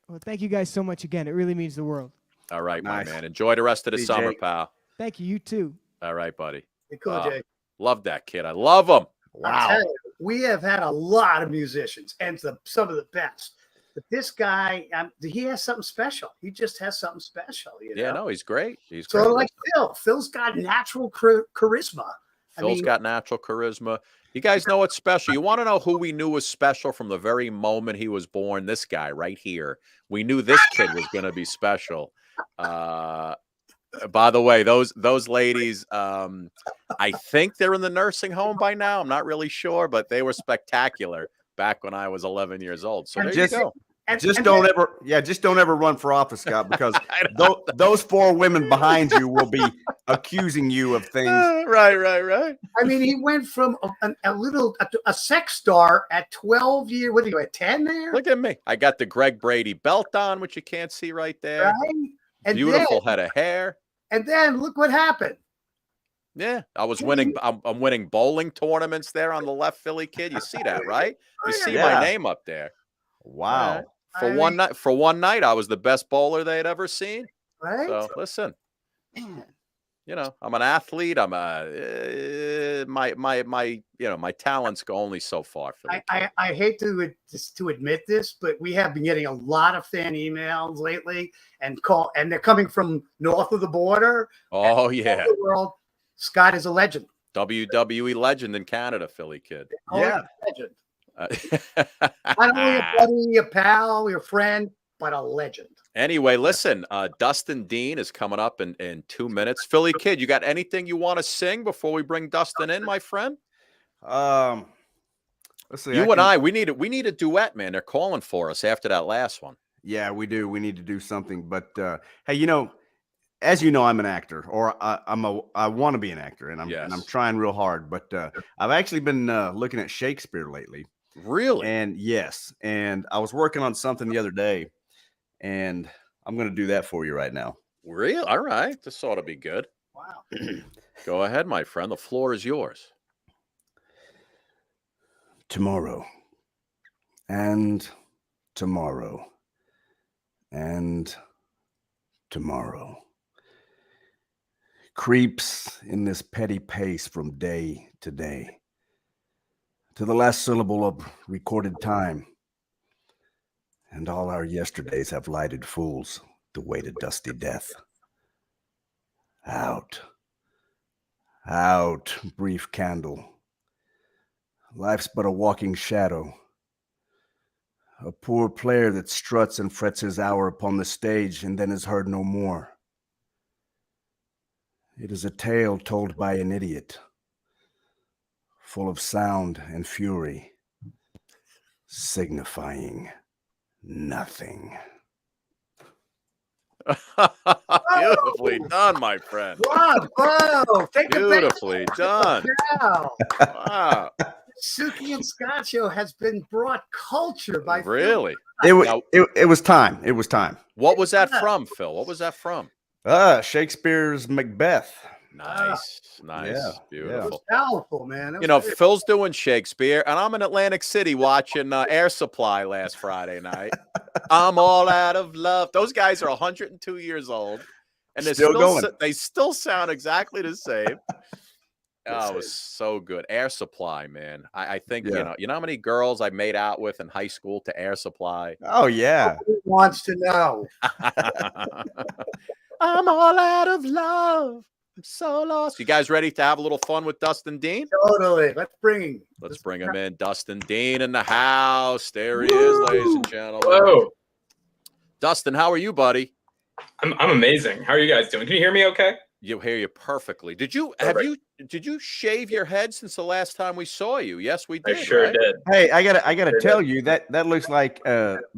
Speaker 14: Well, thank you guys so much again. It really means the world.
Speaker 1: All right, my man. Enjoy the rest of the summer,
Speaker 3: Jake.
Speaker 1: pal.
Speaker 14: Thank you. You too.
Speaker 1: All right, buddy.
Speaker 2: Hey, cool, Jake.
Speaker 1: Love that kid. I love him. Wow.
Speaker 2: We have had a lot of musicians and some of the best. But this guy, he has something special. He just has something special.
Speaker 1: Yeah, no, he's great. He's
Speaker 2: so
Speaker 1: great.
Speaker 2: Like Phil. Phil's got natural charisma.
Speaker 1: Phil's got natural charisma. You guys know what's special. You want to know who we knew was special from the very moment he was born? This guy right here. We knew this kid was going to be special. By the way, those ladies, I think they're in the nursing home by now. I'm not really sure, but they were spectacular back when I was 11 years old. So there you go.
Speaker 3: Just don't ever run for office, Scott, because those 4 women behind you will be accusing you of things.
Speaker 1: Right.
Speaker 2: I mean, he went from a sex star at 12 years. What are you at 10 there?
Speaker 1: Look at me. I got the Greg Brady belt on, which you can't see right there.
Speaker 2: Right? And
Speaker 1: beautiful head of hair.
Speaker 2: And then look what happened.
Speaker 1: Yeah, I was winning. I'm winning bowling tournaments there on the left, Philly kid. You see that, right? You see my name up there.
Speaker 3: Wow.
Speaker 1: For one night, I was the best bowler they had ever seen.
Speaker 2: Right.
Speaker 1: So listen, I'm an athlete. I'm my talents go only so far.
Speaker 2: I hate to admit this, but we have been getting a lot of fan emails lately and they're coming from north of the border.
Speaker 1: Oh yeah.
Speaker 2: The world. Scott is a legend.
Speaker 1: WWE legend in Canada, Philly kid.
Speaker 2: Yeah. Legend. Not only a buddy, a pal, your friend, but a legend.
Speaker 1: Anyway, listen, Dustin Dean is coming up in 2 minutes. Philly kid, you got anything you want to sing before we bring Dustin in, my friend?
Speaker 3: Let's see.
Speaker 1: We need a duet, man. They're calling for us after that last one.
Speaker 3: Yeah, we do. We need to do something. But hey, as you know, I'm an actor, or I want to be an actor, and I'm trying real hard. But I've actually been looking at Shakespeare lately.
Speaker 1: Really?
Speaker 3: And yes, and I was working on something the other day, and I'm going to do that for you right now.
Speaker 1: Really? All right. This ought to be good.
Speaker 2: Wow.
Speaker 1: Go ahead, my friend. The floor is yours.
Speaker 3: Tomorrow, and tomorrow, and tomorrow creeps in this petty pace from day to day, to the last syllable of recorded time, and all our yesterdays have lighted fools to wait a dusty death. Out, out, brief candle. Life's but a walking shadow, a poor player that struts and frets his hour upon the stage and then is heard no more. It is a tale told by an idiot, full of sound and fury, signifying nothing.
Speaker 1: Beautifully done, my friend.
Speaker 2: Bravo!
Speaker 1: Beautifully done. Wow.
Speaker 2: Suki and Scott show has been brought culture by
Speaker 1: Really?
Speaker 3: It was time. It was time.
Speaker 1: What was that from, Phil? What was that from?
Speaker 3: Shakespeare's Macbeth.
Speaker 1: Nice, nice,
Speaker 3: Yeah,
Speaker 1: beautiful.
Speaker 2: Powerful, man. It
Speaker 1: You know,
Speaker 2: was great.
Speaker 1: Phil's doing Shakespeare, and I'm in Atlantic City watching Air Supply last Friday night. I'm all out of love. Those guys are 102 years old, and they're
Speaker 3: Still going.
Speaker 1: they still sound exactly the same. Oh, it was so good. Air Supply, man. I think you know how many girls I made out with in high school to Air Supply.
Speaker 3: Oh yeah.
Speaker 2: Who wants to know?
Speaker 1: I'm all out of love. I'm so lost. You guys ready to have a little fun with Dustin Dean?
Speaker 2: Totally. Let's bring
Speaker 1: him in. Dustin Dean in the house. There he is, ladies and gentlemen.
Speaker 15: Whoa.
Speaker 1: Dustin, how are you, buddy?
Speaker 15: I'm amazing. How are you guys doing? Can you hear me okay?
Speaker 1: You hear you perfectly. Did you shave your head since the last time we saw you? Yes, we did.
Speaker 15: I sure
Speaker 1: right?
Speaker 15: did.
Speaker 3: Hey, I gotta tell you that looks like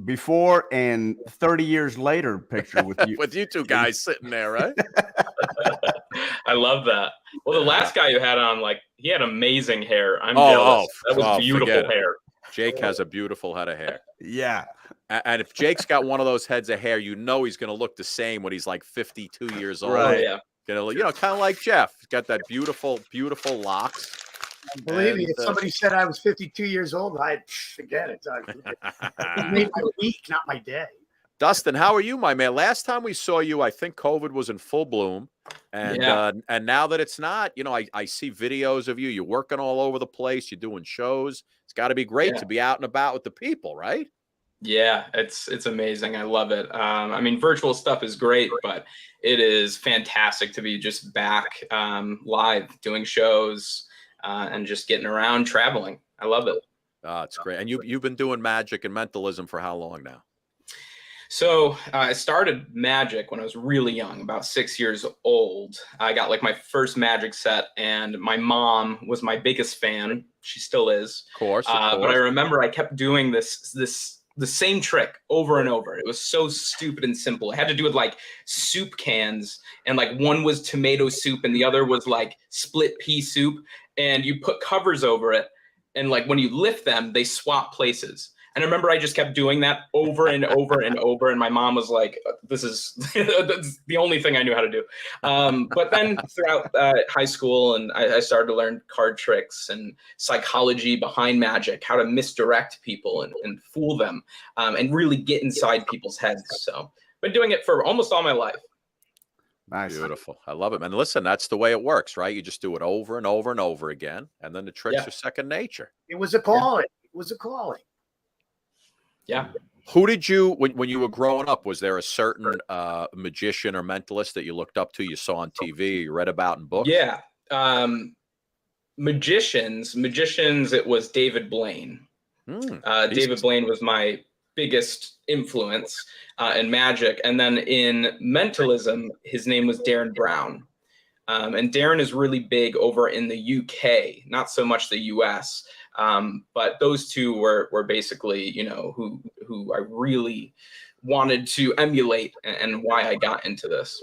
Speaker 3: before and 30 years later picture with you.
Speaker 1: With you two guys sitting there, right?
Speaker 15: I love that. Well, the last guy you had on, like, he had amazing hair. I'm jealous. That was beautiful hair.
Speaker 1: Jake has a beautiful head of hair.
Speaker 3: Yeah.
Speaker 1: And if Jake's got one of those heads of hair, you know he's going to look the same when he's like 52 years old.
Speaker 3: Right.
Speaker 15: Yeah.
Speaker 1: You know, kind of like Jeff. He's got that beautiful, beautiful locks.
Speaker 2: Believe me, if somebody said I was 52 years old, I'd forget it. It made my week, not my day.
Speaker 1: Dustin, how are you, my man? Last time we saw you, I think COVID was in full bloom. And and now that it's not, you know, I see videos of you. You're working all over the place. You're doing shows. It's got to be great to be out and about with the people, right?
Speaker 15: Yeah, it's amazing. I love it. I mean, virtual stuff is great, but it is fantastic to be just back live doing shows and just getting around traveling. I love it.
Speaker 1: Oh, it's great. And you've been doing magic and mentalism for how long now?
Speaker 15: So I started magic when I was really young, about 6 years old. I got like my first magic set, and my mom was my biggest fan. She still is.
Speaker 1: Of course.
Speaker 15: But I remember I kept doing the same trick over and over. It was so stupid and simple. I had to do with like soup cans, and like one was tomato soup and the other was like split pea soup, and you put covers over it, and like when you lift them, they swap places. And I remember I just kept doing that over and over and over. And my mom was like, this is the only thing I knew how to do. But then throughout high school, and I started to learn card tricks and psychology behind magic, how to misdirect people and fool them and really get inside people's heads. So I've been doing it for almost all my life.
Speaker 3: Nice.
Speaker 1: Beautiful. I love it, man. Listen, that's the way it works, right? You just do it over and over and over again. And then the tricks are second nature.
Speaker 2: It was a calling. It was a calling.
Speaker 15: Yeah.
Speaker 1: Who did you, when you were growing up, was there a certain magician or mentalist that you looked up to, you saw on TV, you read about in books?
Speaker 15: Yeah. Magicians, it was David Blaine. David Blaine was my biggest influence in magic. And then in mentalism, his name was Darren Brown. And Darren is really big over in the UK, not so much the US. But those two were basically, you know, who I really wanted to emulate and why I got into this.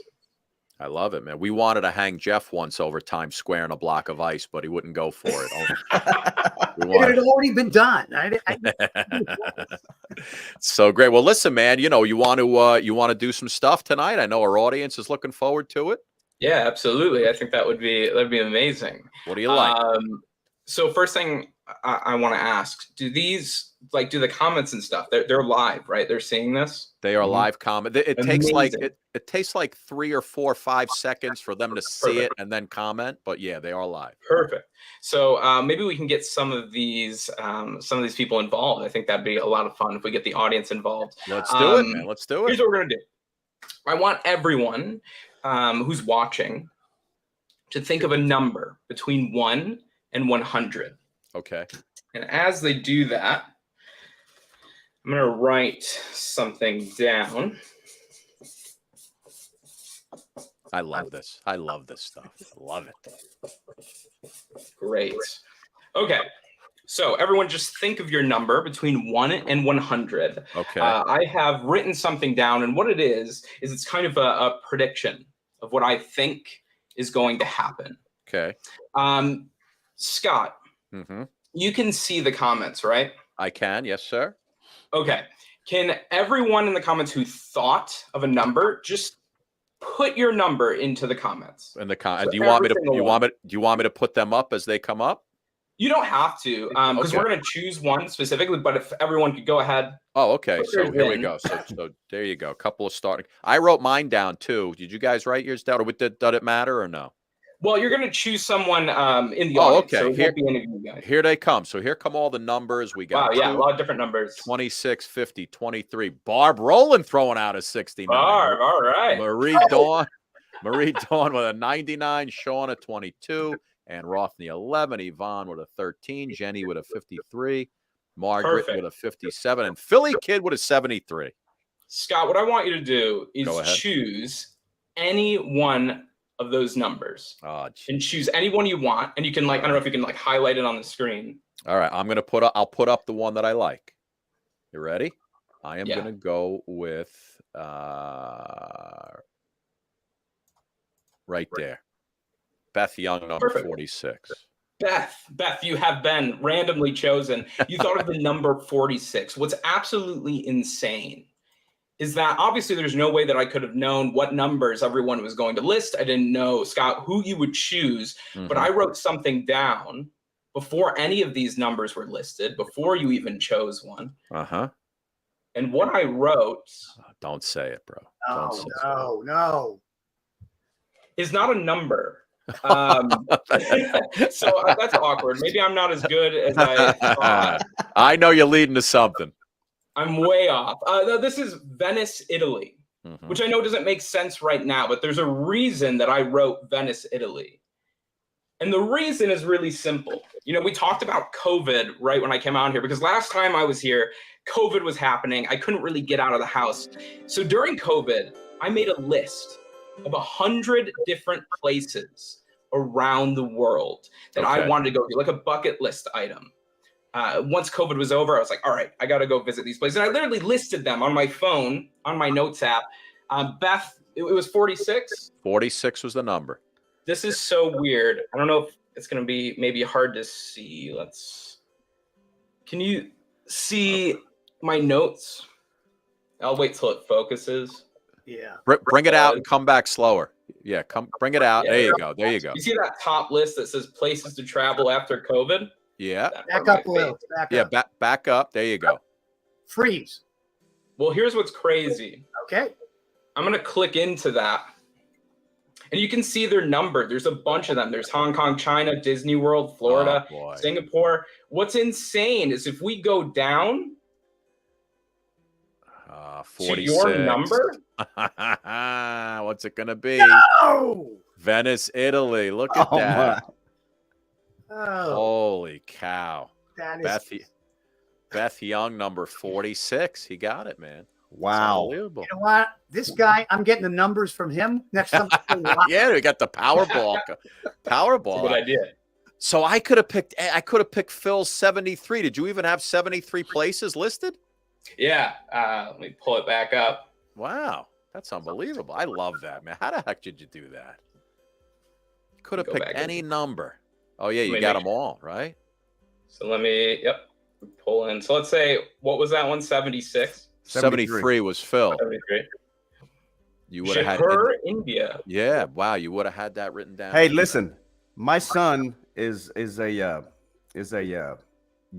Speaker 1: I love it, man. We wanted to hang Jeff once over Times Square in a block of ice, but he wouldn't go for it.
Speaker 2: It had already been done.
Speaker 1: So great. Well, listen, man, you know, you want to do some stuff tonight. I know our audience is looking forward to it.
Speaker 15: Yeah, absolutely. I think that'd be amazing.
Speaker 1: What do you like?
Speaker 15: So first thing I want to ask, do these, like, do the comments and stuff, they're live, right? They're seeing this?
Speaker 1: They are live comment. It takes like
Speaker 15: Amazing.
Speaker 1: it takes like 3 or 4 or 5 seconds for them to see it and then comment. But yeah, they are live.
Speaker 15: Perfect. So maybe we can get some of these people involved. I think that'd be a lot of fun if we get the audience involved.
Speaker 1: Let's do it, man. Let's do it.
Speaker 15: Here's what we're gonna do. I want everyone who's watching to think of a number between 1 and 100.
Speaker 1: Okay.
Speaker 15: And as they do that, I'm going to write something down.
Speaker 1: I love this. I love this stuff. I love it.
Speaker 15: Great. Okay. So everyone just think of your number between 1 and 100.
Speaker 1: Okay.
Speaker 15: I have written something down, and what it is it's kind of a prediction of what I think is going to happen.
Speaker 1: Okay.
Speaker 15: Scott, you can see the comments, right?
Speaker 1: I can. Yes, sir.
Speaker 15: Okay. Can everyone in the comments who thought of a number just put your number into the comments?
Speaker 1: In the
Speaker 15: So
Speaker 1: do you want me to
Speaker 15: every single one.
Speaker 1: do you want me to put them up as they come up?
Speaker 15: You don't have to, because
Speaker 1: Okay.
Speaker 15: we're going to choose one specifically. But if everyone could go ahead.
Speaker 1: Oh, okay.
Speaker 15: put
Speaker 1: So
Speaker 15: theirs
Speaker 1: here we
Speaker 15: in.
Speaker 1: go. So there you go. A couple of starting. I wrote mine down too. Did you guys write yours down, or did it matter or no?
Speaker 15: Well, you're going to choose someone in the
Speaker 1: Oh,
Speaker 15: audience.
Speaker 1: okay.
Speaker 15: So it won't be any of you guys.
Speaker 1: Here they come. So here come all the numbers. We got
Speaker 15: Wow, yeah, a
Speaker 1: 2,
Speaker 15: lot of different numbers.
Speaker 1: 26, 50, 23. Barb Rowland throwing out a 69.
Speaker 15: Barb, all right.
Speaker 1: Marie Dawn with a 99. Sean a 22. And Rothney 11. Yvonne with a 13. Jenny with a 53. Margaret
Speaker 15: Perfect.
Speaker 1: with a 57. And Philly Kid with a 73.
Speaker 15: Scott, what I want you to do is
Speaker 1: Go ahead.
Speaker 15: choose any one of those numbers.
Speaker 1: Oh,
Speaker 15: and choose any one you want. And you can, like, I don't know if you can, like, highlight it on the screen.
Speaker 1: all right. I'm gonna I'll put up the one that I like. You ready? I am
Speaker 15: Yeah.
Speaker 1: gonna go with right there. Beth Young, number
Speaker 15: Perfect.
Speaker 1: 46.
Speaker 15: Beth, you have been randomly chosen. You thought of the number 46. What's absolutely insane is that obviously there's no way that I could have known what numbers everyone was going to list. I didn't know, Scott, who you would choose, but I wrote something down before any of these numbers were listed, before you even chose one.
Speaker 1: Uh-huh.
Speaker 15: And what I wrote
Speaker 1: Don't say it, bro.
Speaker 2: No,
Speaker 1: Don't say it.
Speaker 2: no.
Speaker 15: is not a number. So that's awkward. Maybe I'm not as good as I thought.
Speaker 1: I know you're leading to something.
Speaker 15: I'm way off. This is Venice, Italy, which I know doesn't make sense right now, but there's a reason that I wrote Venice, Italy. And the reason is really simple. You know, we talked about COVID right when I came out here, because last time I was here, COVID was happening. I couldn't really get out of the house. So during COVID, I made a list of 100 different places around the world that I wanted to go to, like a bucket list item. Once COVID was over, I was like, all right, I got to go visit these places. And I literally listed them on my phone, on my notes app. Beth, it was 46.
Speaker 1: 46 was the number.
Speaker 15: This is so weird. I don't know if it's going to be maybe hard to see. Can you see my notes? I'll wait till it focuses.
Speaker 2: Yeah.
Speaker 1: Bring it out and come back slower. Yeah, bring it out.
Speaker 15: Yeah,
Speaker 1: there you go. There you go.
Speaker 15: You see that top list that says places to travel after COVID?
Speaker 1: Yeah.
Speaker 2: Back up a little.
Speaker 1: Back up. There you go.
Speaker 2: Freeze.
Speaker 15: Well, here's what's crazy.
Speaker 2: Okay.
Speaker 15: I'm going to click into that. And you can see their number. There's a bunch of them. There's Hong Kong, China, Disney World, Florida, Singapore. What's insane is if we go down
Speaker 1: 46.
Speaker 15: to your number.
Speaker 1: What's it going to be?
Speaker 2: No!
Speaker 1: Venice, Italy. Look at that.
Speaker 2: Oh,
Speaker 1: Holy cow.
Speaker 2: that is
Speaker 1: Beth Young, number 46. He got it, man.
Speaker 3: Wow.
Speaker 1: Unbelievable.
Speaker 2: You know what? This guy, I'm getting the numbers from him. Next time.
Speaker 1: Yeah, we got the Powerball. Powerball.
Speaker 15: Good idea.
Speaker 1: So I could have picked Phil's 73. Did you even have 73 places listed?
Speaker 15: Yeah. Let me pull it back up.
Speaker 1: Wow. That's unbelievable. I love that, man. How the heck did you do that? You could have
Speaker 15: Go
Speaker 1: picked
Speaker 15: back
Speaker 1: any number. Oh, yeah, you
Speaker 15: Let me
Speaker 1: got
Speaker 15: make
Speaker 1: them all, right?
Speaker 15: So let me, pull in. So let's say, what was that one? 76?
Speaker 1: 73 was Phil.
Speaker 15: 73.
Speaker 1: You would have had
Speaker 15: Jaipur, India.
Speaker 1: Yeah, wow, you would have had that written down.
Speaker 3: Hey, listen, my son is a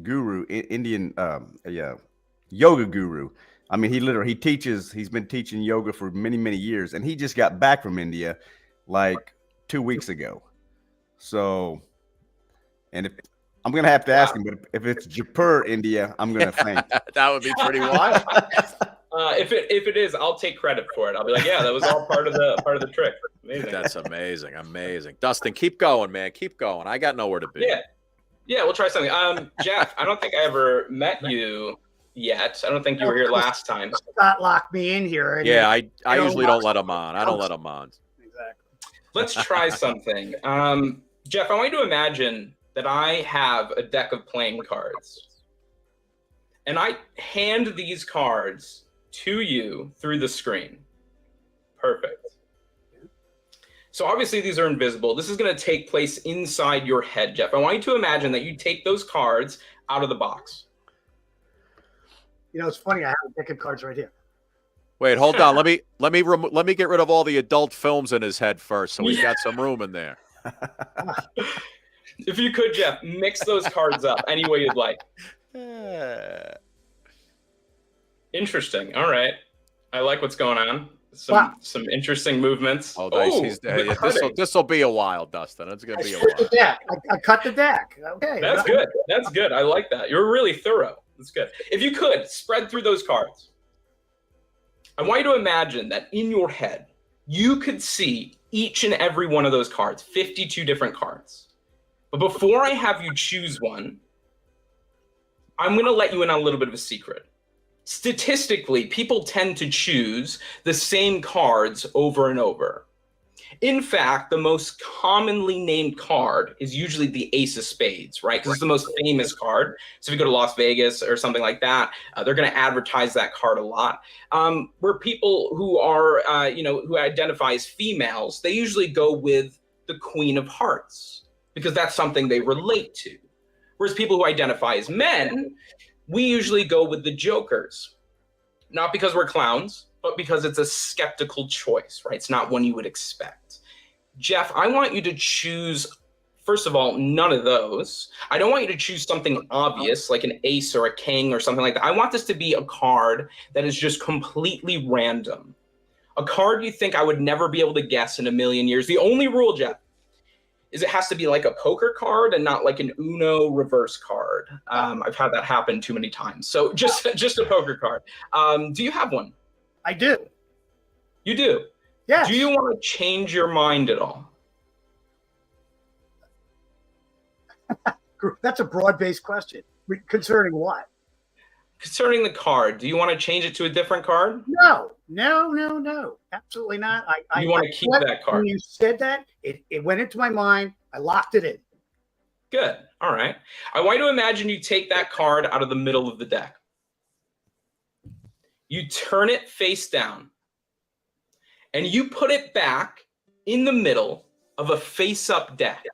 Speaker 3: guru, Indian yoga guru. I mean, he teaches. He's been teaching yoga for many years, and he just got back from India like 2 weeks ago. So, and if I'm gonna have to ask him, but if it's Jaipur, India, I'm gonna faint.
Speaker 1: That would be pretty wild.
Speaker 15: If it is, I'll take credit for it. I'll be like, yeah, that was all part of the trick. Amazing.
Speaker 1: That's amazing. Dustin, keep going, man. Keep going. I got nowhere to be.
Speaker 15: Yeah, we'll try something. Jeff, I don't think I ever met you yet. I don't think you were here last time.
Speaker 2: Scott locked me in here.
Speaker 1: Yeah, I usually don't let him on. I don't let him on.
Speaker 2: Exactly.
Speaker 15: Let's try something. Jeff, I want you to imagine that I have a deck of playing cards. And I hand these cards to you through the screen. Perfect. So obviously these are invisible. This is going to take place inside your head, Jeff. I want you to imagine that you take those cards out of the box.
Speaker 2: You know, it's funny. I have a deck of cards right here.
Speaker 1: Wait, hold on. Let me get rid of all the adult films in his head first, so we've got some room in there.
Speaker 15: If you could, Jeff, mix those cards up any way you'd like. Interesting. All right. I like what's going on. Some interesting movements.
Speaker 1: Oh, nice. This will be a while, Dustin. It's going to be a while.
Speaker 2: I cut the deck. Okay.
Speaker 15: That's good. That's good. I like that. You're really thorough. That's good. If you could, spread through those cards. I want you to imagine that in your head, you could see each and every one of those cards, 52 different cards. But before I have you choose one, I'm going to let you in on a little bit of a secret. Statistically, people tend to choose the same cards over and over. In fact, the most commonly named card is usually the Ace of Spades, right? Because it's the most famous card. So if you go to Las Vegas or something like that, they're going to advertise that card a lot. Where people who are, who identify as females, they usually go with the Queen of Hearts because that's something they relate to. Whereas people who identify as men, we usually go with the Jokers. Not because we're clowns, but because it's a skeptical choice, right? It's not one you would expect. Jeff, I want you to choose, first of all, none of those. I don't want you to choose something obvious like an ace or a king or something like that. I want this to be a card that is just completely random. A card you think I would never be able to guess in a million years. The only rule, Jeff, is it has to be like a poker card and not like an Uno reverse card. I've had that happen too many times. So just a poker card. Do you have one?
Speaker 2: I do.
Speaker 15: You do?
Speaker 2: Yeah.
Speaker 15: Do you want to change your mind at all?
Speaker 2: That's a broad-based question. Concerning what?
Speaker 15: Concerning the card. Do you want to change it to a different card?
Speaker 2: No. Absolutely not.
Speaker 15: You want to keep that card.
Speaker 2: When you said that, it went into my mind. I locked it in.
Speaker 15: Good. All right. I want you to imagine you take that card out of the middle of the deck. You turn it face down. And you put it back in the middle of a face-up deck.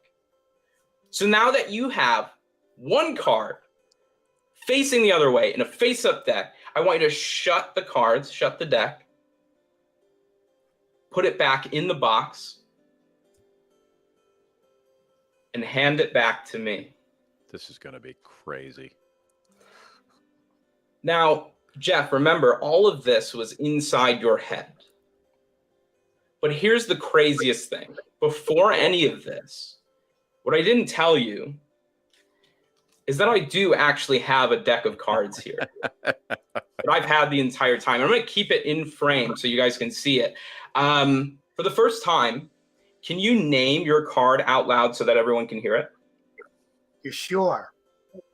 Speaker 15: So now that you have one card facing the other way in a face-up deck, I want you to shut the cards, shut the deck, put it back in the box, and hand it back to me.
Speaker 1: This is going to be crazy.
Speaker 15: Now, Jeff, remember, all of this was inside your head. But here's the craziest thing. Before any of this, what I didn't tell you is that I do actually have a deck of cards here that I've had the entire time. I'm going to keep it in frame so you guys can see it. For the first time, can you name your card out loud so that everyone can hear it?
Speaker 2: You sure?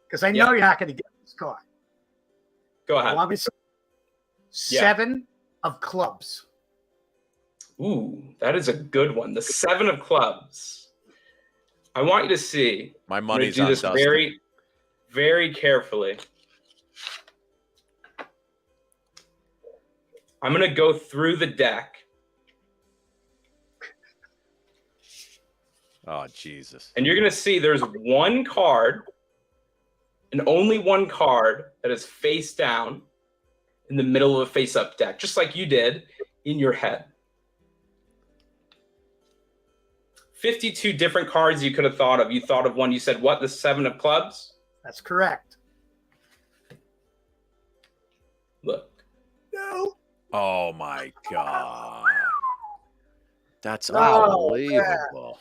Speaker 2: Because I know you're not going to get this card.
Speaker 15: Go ahead.
Speaker 2: Seven of clubs.
Speaker 15: Ooh, that is a good one. The 7 of clubs. I want you to see.
Speaker 1: My money's
Speaker 15: do
Speaker 1: on
Speaker 15: this
Speaker 1: Dustin.
Speaker 15: very, very carefully. I'm going to go through the deck.
Speaker 1: Oh, Jesus.
Speaker 15: And you're going to see there's one card and only one card that is face down in the middle of a face-up deck, just like you did in your head. 52 different cards you could have thought of. You thought of one. You said, what? The 7 of clubs?
Speaker 2: That's correct. too.
Speaker 1: Oh my God. That's
Speaker 2: Oh,
Speaker 1: unbelievable.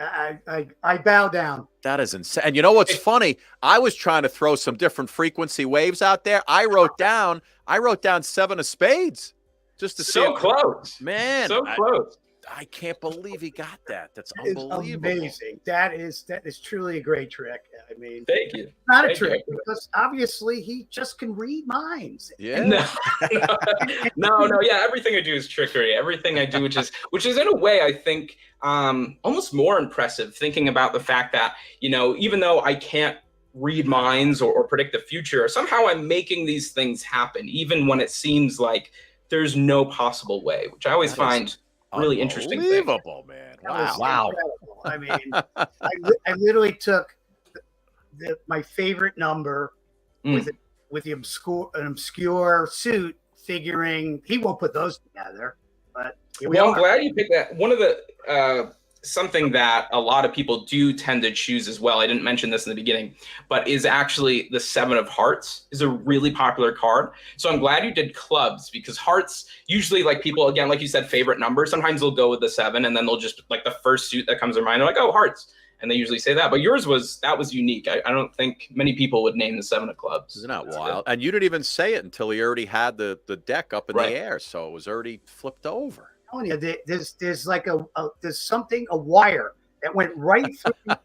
Speaker 2: I bow down.
Speaker 1: That is insane. And you know what's funny? I was trying to throw some different frequency waves out there. I wrote down 7 of spades just to see.
Speaker 15: So close.
Speaker 1: Man.
Speaker 15: So close.
Speaker 1: I can't believe he got that. That's
Speaker 2: It's
Speaker 1: unbelievable.
Speaker 2: amazing. That is truly a great trick. I mean,
Speaker 15: thank you.
Speaker 2: Not a
Speaker 15: Thank
Speaker 2: trick
Speaker 15: you.
Speaker 2: because obviously he just can read minds.
Speaker 1: Yeah.
Speaker 15: No. Yeah. Everything I do is trickery. Everything I do, which is in a way, I think, almost more impressive. Thinking about the fact that, you know, even though I can't read minds or predict the future, somehow I'm making these things happen, even when it seems like there's no possible way, which I always find really interesting.
Speaker 1: Unbelievable, man.
Speaker 2: Wow. I mean, I literally took my favorite number with the obscure suit, figuring he won't put those together. But
Speaker 15: I'm glad you picked that. One of the something that a lot of people do tend to choose as well, I didn't mention this in the beginning, but is actually the 7 of hearts is a really popular card. So I'm glad you did clubs, because hearts usually, like, people, again, like you said, favorite number. Sometimes they'll go with the 7 and then they'll just, like, the first suit that comes to mind, they're like, oh, hearts. And they usually say that. But yours was unique. I don't think many people would name the 7 of clubs.
Speaker 1: Isn't that wild? And you didn't even say it until he already had the deck up in the air. So it was already flipped over.
Speaker 2: You, there's like a wire that went right through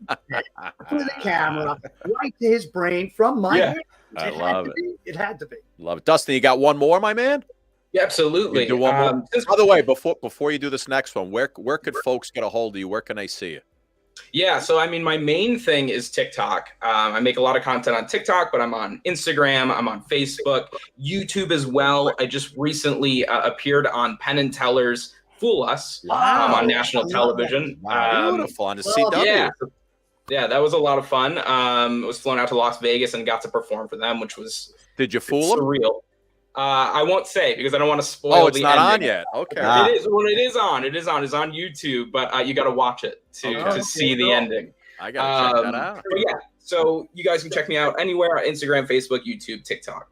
Speaker 2: the camera, right to his brain from my head.
Speaker 1: I love it.
Speaker 2: It had to be.
Speaker 1: Love it. Dustin, you got one more, my man?
Speaker 15: Yeah, absolutely.
Speaker 1: Do one more. By the way, before you do this next one, where could folks get a hold of you? Where can they see you?
Speaker 15: Yeah, so I mean, my main thing is TikTok. I make a lot of content on TikTok, but I'm on Instagram, I'm on Facebook, YouTube as well. I just recently appeared on Penn and Teller's Fool Us on national television.
Speaker 1: Beautiful, on the CW.
Speaker 15: Yeah, that was a lot of fun. I was flown out to Las Vegas and got to perform for them, which was surreal. I won't say because I don't want to spoil.
Speaker 1: Oh, it's
Speaker 15: the
Speaker 1: not
Speaker 15: ending.
Speaker 1: on yet. Okay.
Speaker 15: It is. Well, it is on. It's on YouTube, but you got to watch it to see the ending.
Speaker 1: I got to check that out.
Speaker 15: But yeah, so you guys can check me out anywhere: Instagram, Facebook, YouTube, TikTok.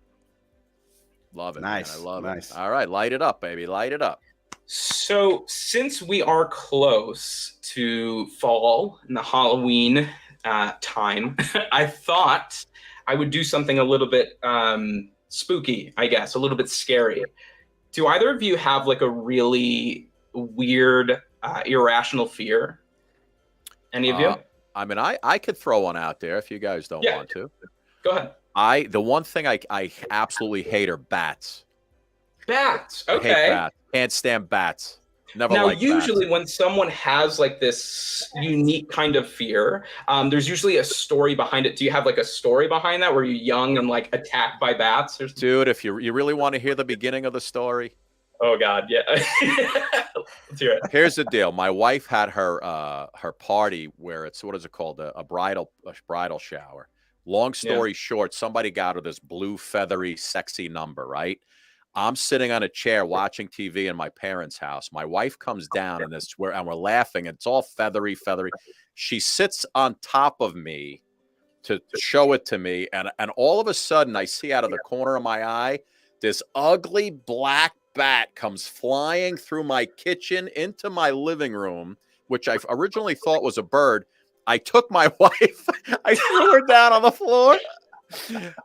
Speaker 1: Love it.
Speaker 3: Nice.
Speaker 1: Man. I love it. All right, light it up, baby. Light it up.
Speaker 15: So since we are close to fall and the Halloween time, I thought I would do something a little bit spooky, I guess, a little bit scary. Do either of you have like a really weird, irrational fear? Any of you?
Speaker 1: I mean, I could throw one out there if you guys don't want to.
Speaker 15: Go ahead.
Speaker 1: The one thing I absolutely hate are bats.
Speaker 15: Bats. Okay.
Speaker 1: I hate bats. Can't stand bats. Never
Speaker 15: now,
Speaker 1: liked
Speaker 15: usually
Speaker 1: bats.
Speaker 15: when someone has like this unique kind of fear, there's usually a story behind it. Do you have like a story behind that? Were you young and like attacked by bats?
Speaker 1: Dude, if you really want to hear the beginning of the story.
Speaker 15: Oh God, yeah. Let's hear it.
Speaker 1: Here's the deal. My wife had her party where it's, what is it called? A bridal shower. Long story short, somebody got her this blue, feathery, sexy number, right? I'm sitting on a chair watching TV in my parents' house. My wife comes down and we're laughing. It's all feathery. She sits on top of me to show it to me. And all of a sudden I see out of the corner of my eye, this ugly black bat comes flying through my kitchen into my living room, which I originally thought was a bird. I took my wife, I threw her down on the floor.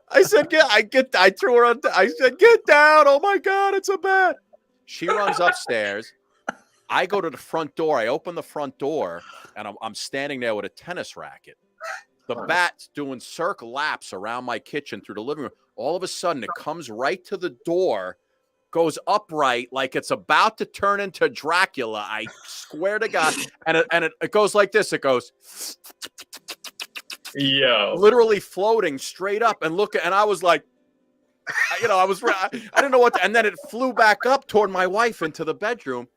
Speaker 1: I said, I threw her on. I said, get down. Oh my God, it's a bat. She runs upstairs. I go to the front door. I open the front door and I'm standing there with a tennis racket. The bat's doing circle laps around my kitchen through the living room. All of a sudden it comes right to the door, goes upright like it's about to turn into Dracula. I swear to God. And it goes like this. It goes, literally floating straight up and and I was like, I didn't know what and then it flew back up toward my wife into the bedroom.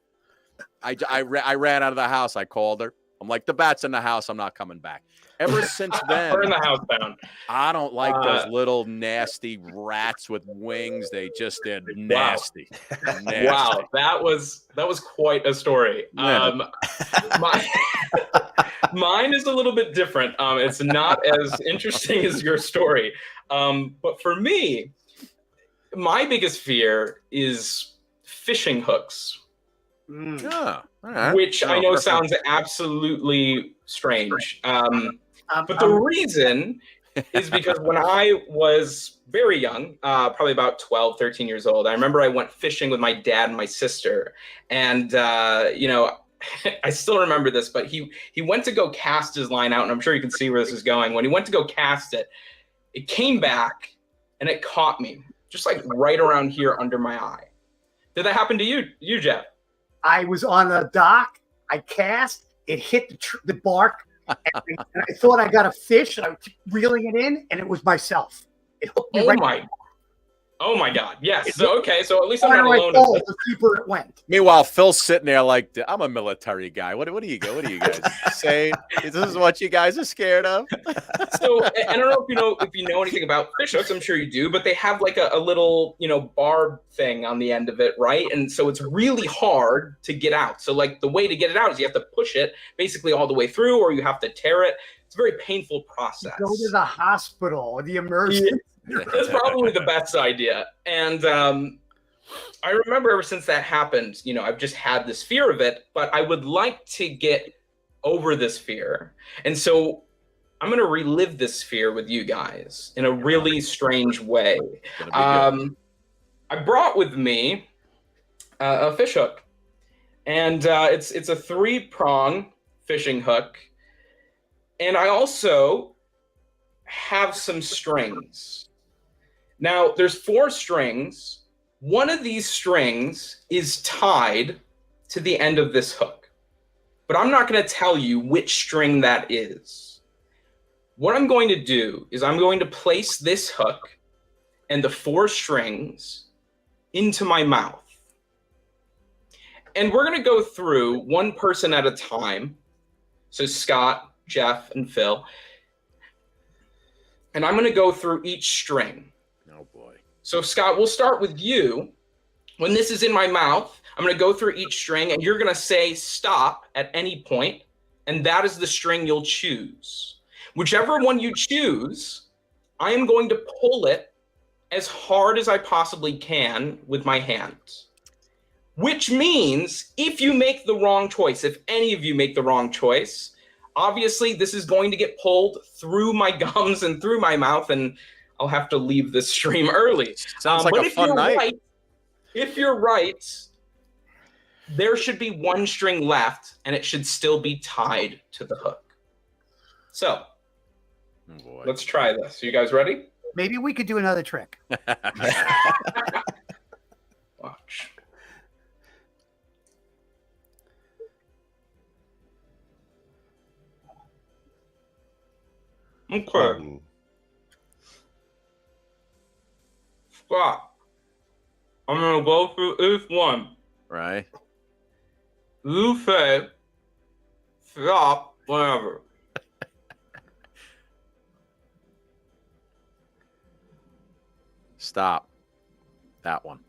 Speaker 1: I ran out of the house. I called her. I'm like, the bat's in the house. I'm not coming back. Ever since then,
Speaker 15: burn the house down.
Speaker 1: I don't like those little nasty rats with wings. They're nasty. Nasty.
Speaker 15: Wow, that was quite a story.
Speaker 1: Yeah.
Speaker 15: Mine is a little bit different. It's not as interesting as your story. But for me, my biggest fear is fishing hooks.
Speaker 1: Yeah, all right.
Speaker 15: Which I know sounds absolutely strange. But the reason is because when I was very young, probably about 12, 13 years old, I remember I went fishing with my dad and my sister. And, you know, I still remember this, but he went to go cast his line out, and I'm sure you can see where this is going. When he went to go cast it, it came back and it caught me just like right around here under my eye. Did that happen to you, Jeff?
Speaker 2: I was on the dock. I cast. It hit the bark. And I thought I got a fish. And I was reeling it in, and it was myself. It hooked me
Speaker 15: Oh my God! Yes. So okay. So at least I'm not alone.
Speaker 2: The deeper it went.
Speaker 1: Meanwhile, Phil's sitting there like, I'm a military guy. What do you guys say? This is what you guys are scared of?
Speaker 15: So I don't know if you know anything about fish hooks. I'm sure you do, but they have like a little, you know, barb thing on the end of it, right? And so it's really hard to get out. So like the way to get it out is you have to push it basically all the way through, or you have to tear it. It's a very painful process.
Speaker 2: Go to the hospital or the emergency.
Speaker 15: That's probably the best idea. And I remember ever since that happened, you know, I've just had this fear of it, but I would like to get over this fear. And so I'm going to relive this fear with you guys in a really strange way. I brought with me a fish hook, and it's a 3-prong fishing hook. And I also have some strings. Now, there's 4 strings. One of these strings is tied to the end of this hook, but I'm not going to tell you which string that is. What I'm going to do is I'm going to place this hook and the 4 strings into my mouth. And we're going to go through one person at a time. So Scott, Jeff, and Phil. And I'm going to go through each string.
Speaker 1: Oh, boy.
Speaker 15: So, Scott, we'll start with you. When this is in my mouth, I'm going to go through each string, and you're going to say stop at any point, and that is the string you'll choose. Whichever one you choose, I am going to pull it as hard as I possibly can with my hands. Which means if you make the wrong choice, if any of you make the wrong choice, obviously this is going to get pulled through my gums and through my mouth, and I'll have to leave this stream early.
Speaker 1: Sounds like a fun night.
Speaker 15: Right, if you're right, there should be 1 string left, and it should still be tied to the hook. So, let's try this. You guys ready?
Speaker 2: Maybe we could do another trick.
Speaker 15: Watch. Okay. Scott, I'm going to go through each one.
Speaker 1: Right.
Speaker 15: You say stop whenever.
Speaker 1: Stop. That one.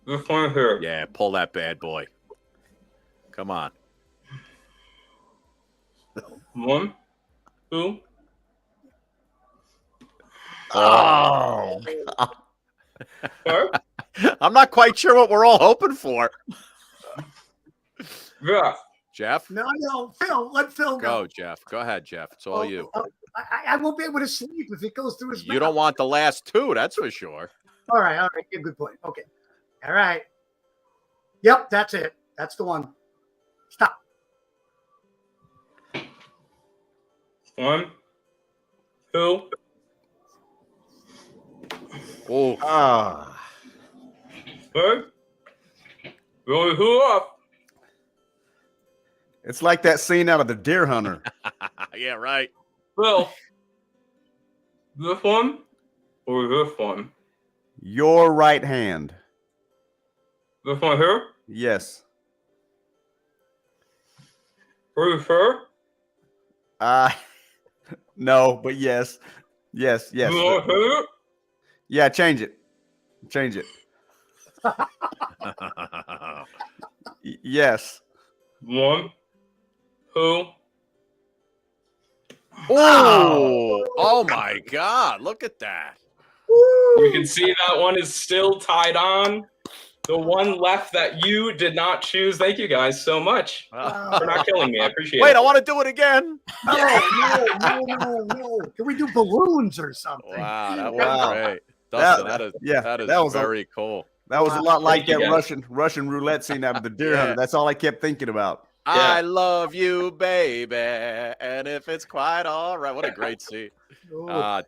Speaker 15: This one here.
Speaker 1: Yeah, pull that bad boy. Come on.
Speaker 15: 1, 2.
Speaker 1: Oh. I'm not quite sure what we're all hoping for. Jeff?
Speaker 2: No, Phil. Let Phil
Speaker 1: go. Jeff. Go ahead, Jeff. It's all you.
Speaker 2: I won't be able to sleep if it goes through his mouth.
Speaker 1: You don't want the last 2, that's for sure.
Speaker 2: All right. Good point. Okay. All right. Yep, that's it. That's the one. Stop.
Speaker 15: 1, 2.
Speaker 1: Oh.
Speaker 15: Good. Going who up?
Speaker 3: It's like that scene out of The Deer Hunter.
Speaker 1: Yeah, right.
Speaker 15: Phil, this one or this one?
Speaker 3: Your right hand.
Speaker 15: This one here?
Speaker 3: Yes.
Speaker 15: Are you sure?
Speaker 3: No, but yes. Yes. Yeah, change it. Change it. Yes.
Speaker 15: 1, 2.
Speaker 1: Oh my God! Look at that.
Speaker 15: You can see that one is still tied on. The one left that you did not choose. Thank you guys so much for not killing me. I appreciate it.
Speaker 1: Wait, I want to do it again.
Speaker 2: No. Can we do balloons or something?
Speaker 1: Wow, that was great. Dustin, that is very cool.
Speaker 3: That was a lot like
Speaker 15: Thank
Speaker 3: that
Speaker 15: you,
Speaker 3: Russian roulette scene out of the Deer Hunter. That's all I kept thinking about.
Speaker 1: I love you, baby. And if it's quite all right. What a great scene.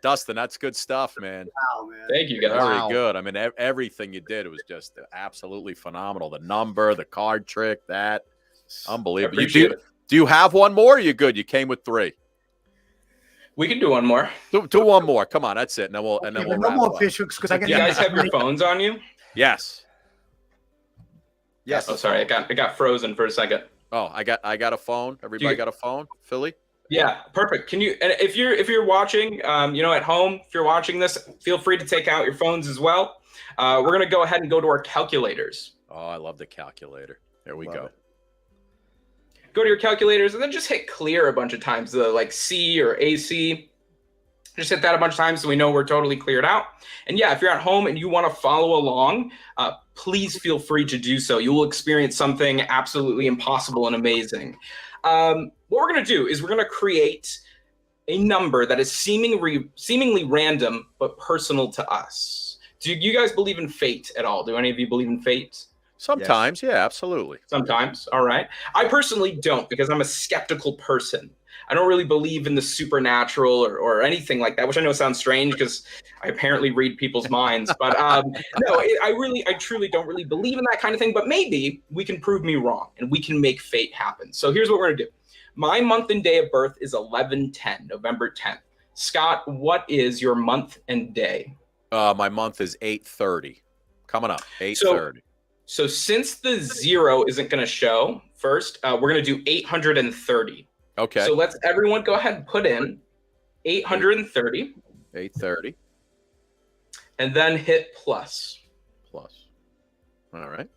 Speaker 1: Dustin, that's good stuff, man.
Speaker 2: Wow, man.
Speaker 15: Thank you, guys.
Speaker 1: Very good. I mean, everything you did was just absolutely phenomenal. The number, the card trick, that. Unbelievable. Do you have one more? Or are you good? You came with 3.
Speaker 15: We can do one more.
Speaker 1: Do one more. Come on, that's it. And then we'll
Speaker 2: No
Speaker 1: wrap
Speaker 2: more
Speaker 1: up.
Speaker 2: fish hooks because I
Speaker 15: Do you guys have your phones on you?
Speaker 1: Yes.
Speaker 15: Oh, sorry, it got frozen for a second.
Speaker 1: Oh, I got a phone. Everybody got a phone? Philly?
Speaker 15: Yeah, perfect. Can you? And if you're watching, at home, if you're watching this, feel free to take out your phones as well. We're gonna go ahead and go to our calculators.
Speaker 1: Oh, I love the calculator. There we go.
Speaker 15: Go to your calculators and then just hit clear a bunch of times. The like C or AC. Just hit that a bunch of times so we know we're totally cleared out. And yeah, if you're at home and you want to follow along, please feel free to do so. You will experience something absolutely impossible and amazing. What we're going to do is we're going to create a number that is seemingly random but personal to us. Do you guys believe in fate at all? Do any of you believe in fate?
Speaker 1: Sometimes, yeah, absolutely.
Speaker 15: Sometimes, all right. I personally don't because I'm a skeptical person. I don't really believe in the supernatural or anything like that, which I know sounds strange because I apparently read people's minds. But no, I truly don't really believe in that kind of thing. But maybe we can prove me wrong and we can make fate happen. So here's what we're going to do. My month and day of birth is 11/10, November 10th. Scott, what is your month and day?
Speaker 1: My month is 8/30. Coming up, 8/30.
Speaker 15: So since the 0 isn't going to show first, we're going to do 830.
Speaker 1: Okay.
Speaker 15: So let's everyone go ahead and put in 830.
Speaker 1: 8:30.
Speaker 15: And then hit plus.
Speaker 1: Plus. All right.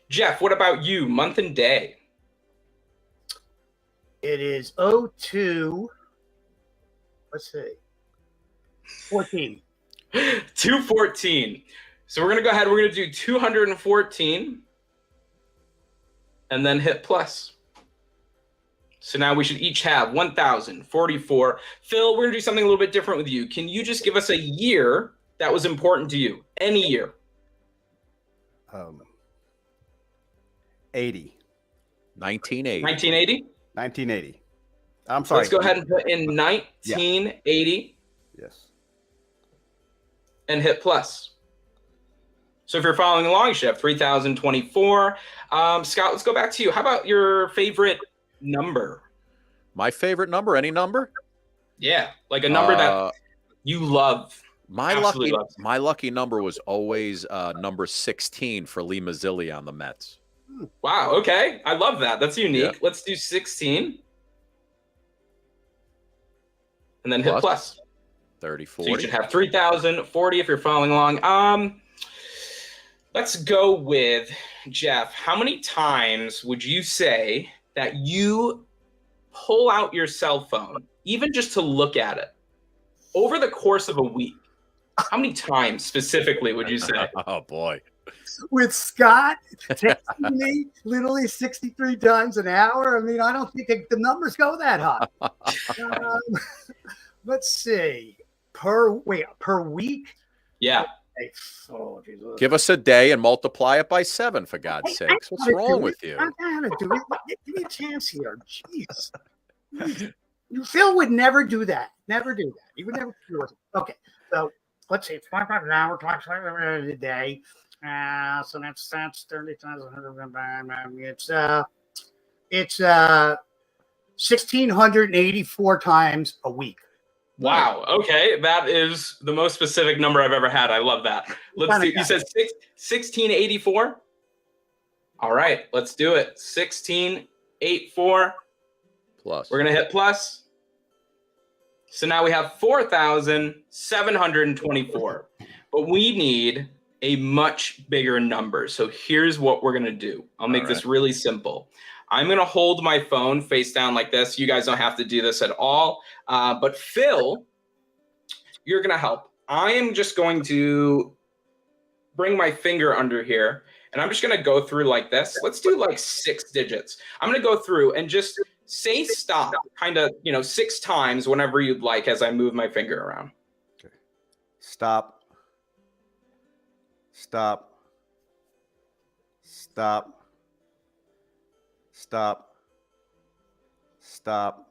Speaker 15: Jeff, what about you? Month and day.
Speaker 2: It is 02. Let's see. 14.
Speaker 15: 214. So we're going to go ahead. We're going to do 214. And then hit plus. So now we should each have 1,044. Phil, we're going to do something a little bit different with you. Can you just give us a year that was important to you? Any year.
Speaker 3: 80.
Speaker 1: 1980.
Speaker 15: 1980?
Speaker 3: 1980. I'm sorry.
Speaker 15: Let's go ahead and put in 1980.
Speaker 3: Yes.
Speaker 15: And hit plus. So if you're following along, you should have 3,024. Scott, let's go back to you. How about your favorite number?
Speaker 1: My favorite number? Any number?
Speaker 15: Yeah, like a number that you love.
Speaker 1: My lucky number was always number 16 for Lee Mazzilli on the Mets.
Speaker 15: Wow, okay. I love that. That's unique.
Speaker 1: Yeah.
Speaker 15: Let's do 16. And then hit plus.
Speaker 1: 30, 40.
Speaker 15: So you should have 3,040 if you're following along. Let's go with Jeff. How many times would you say that you pull out your cell phone, even just to look at it, over the course of a week? How many times specifically would you say?
Speaker 1: Oh, boy.
Speaker 2: With Scott texting me literally 63 times an hour. I mean, I don't think the numbers go that high. Let's see. Per week?
Speaker 15: Yeah.
Speaker 2: Oh,
Speaker 1: give us a day and multiply it by 7, for God's sakes. What's wrong with you?
Speaker 2: I gotta do it. Give me a chance here. Jeez. Phil would never do that. Never do that. He would never do it. Okay. So let's see. It's 5 an hour, 5 a day. So that's 30,000. It's 1,684 times a week.
Speaker 15: Wow. Okay, that is the most specific number I've ever had. I love that. Let's do. You said 1684. All right, let's do it. 1684
Speaker 1: plus.
Speaker 15: We're gonna hit plus. So now we have 4,724, but we need a much bigger number. So here's what we're gonna do. I'll make this really simple. I'm going to hold my phone face down like this. You guys don't have to do this at all. But Phil, you're going to help. I am just going to bring my finger under here, and I'm just going to go through like this. Let's do like 6 digits. I'm going to go through and just say stop kind of, 6 times whenever you'd like as I move my finger around.
Speaker 3: Okay. Stop. Stop. Stop. Stop. Stop.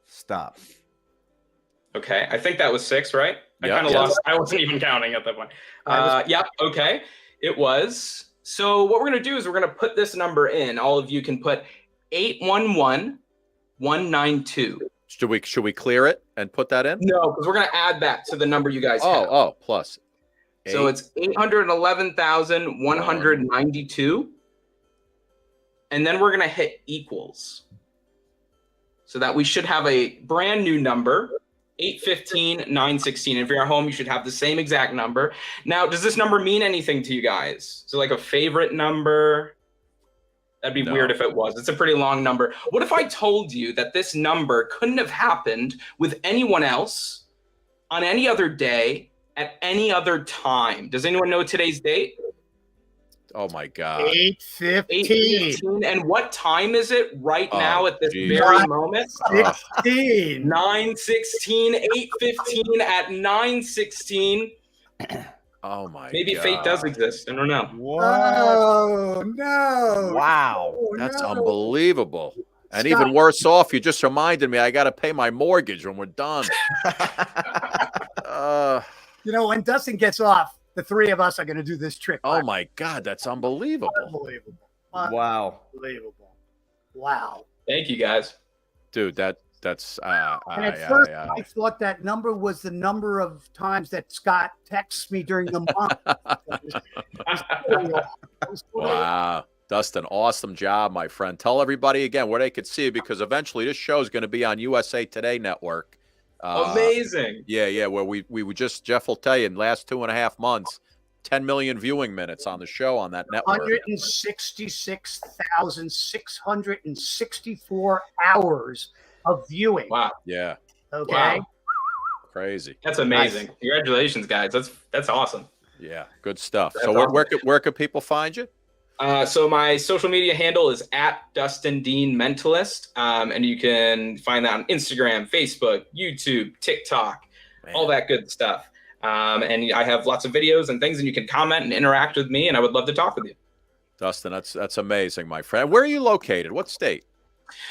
Speaker 3: Stop.
Speaker 15: Okay, I think that was 6, right?
Speaker 1: Yep.
Speaker 15: I kind of lost. I wasn't even counting at that point. Yep. Okay, it was. So what we're gonna do is we're gonna put this number in. All of you can put 811192.
Speaker 1: Should we clear it and put that in?
Speaker 15: No, because we're gonna add that to the number you guys have.
Speaker 1: Oh, plus.
Speaker 15: So it's 811,192, and then we're gonna hit equals, so that we should have a brand new number. 815,916. If you're at home, you should have the same exact number. Now, does this number mean anything to you guys? So like a favorite number? That'd be weird if it was. It's a pretty long number. What if I told you that this number couldn't have happened with anyone else on any other day at any other time? Does anyone know today's date?
Speaker 1: Oh my God.
Speaker 2: 8:15.
Speaker 15: And what time is it right now at this very moment?
Speaker 2: 16.
Speaker 15: 9:16, 8:15 at 9:16.
Speaker 1: Oh my
Speaker 15: Maybe
Speaker 1: God.
Speaker 15: fate does exist. I don't know.
Speaker 2: Oh, no.
Speaker 3: Wow.
Speaker 1: That's unbelievable. And even worse off, you just reminded me I got to pay my mortgage when we're done.
Speaker 2: When Dustin gets off, the 3 of us are going to do this trick.
Speaker 1: Oh my God, that's unbelievable.
Speaker 2: Unbelievable.
Speaker 3: Wow.
Speaker 2: Unbelievable. Wow.
Speaker 15: Thank you, guys.
Speaker 1: Dude, that's
Speaker 2: And at first, I thought that number was the number of times that Scott texts me during the month.
Speaker 1: Wow. Dustin, awesome job, my friend. Tell everybody again where they could see you, because eventually this show is going to be on USA Today Network.
Speaker 15: Amazing.
Speaker 1: Yeah, where we would just, Jeff will tell you, in the last 2.5 months, 10 million viewing minutes on the show on that network.
Speaker 2: 166,664 hours of viewing.
Speaker 15: Wow.
Speaker 1: Yeah.
Speaker 2: Okay.
Speaker 15: Wow.
Speaker 1: Crazy.
Speaker 15: That's amazing. Nice. Congratulations, guys. That's awesome.
Speaker 1: Yeah, good stuff.
Speaker 15: That's
Speaker 1: so
Speaker 15: awesome.
Speaker 1: where could people find you?
Speaker 15: So my social media handle is @DustinDeanMentalist, and you can find that on Instagram, Facebook, YouTube, TikTok, all that good stuff. And I have lots of videos and things, and you can comment and interact with me, and I would love to talk with you.
Speaker 1: Dustin, that's amazing, my friend. Where are you located? What state?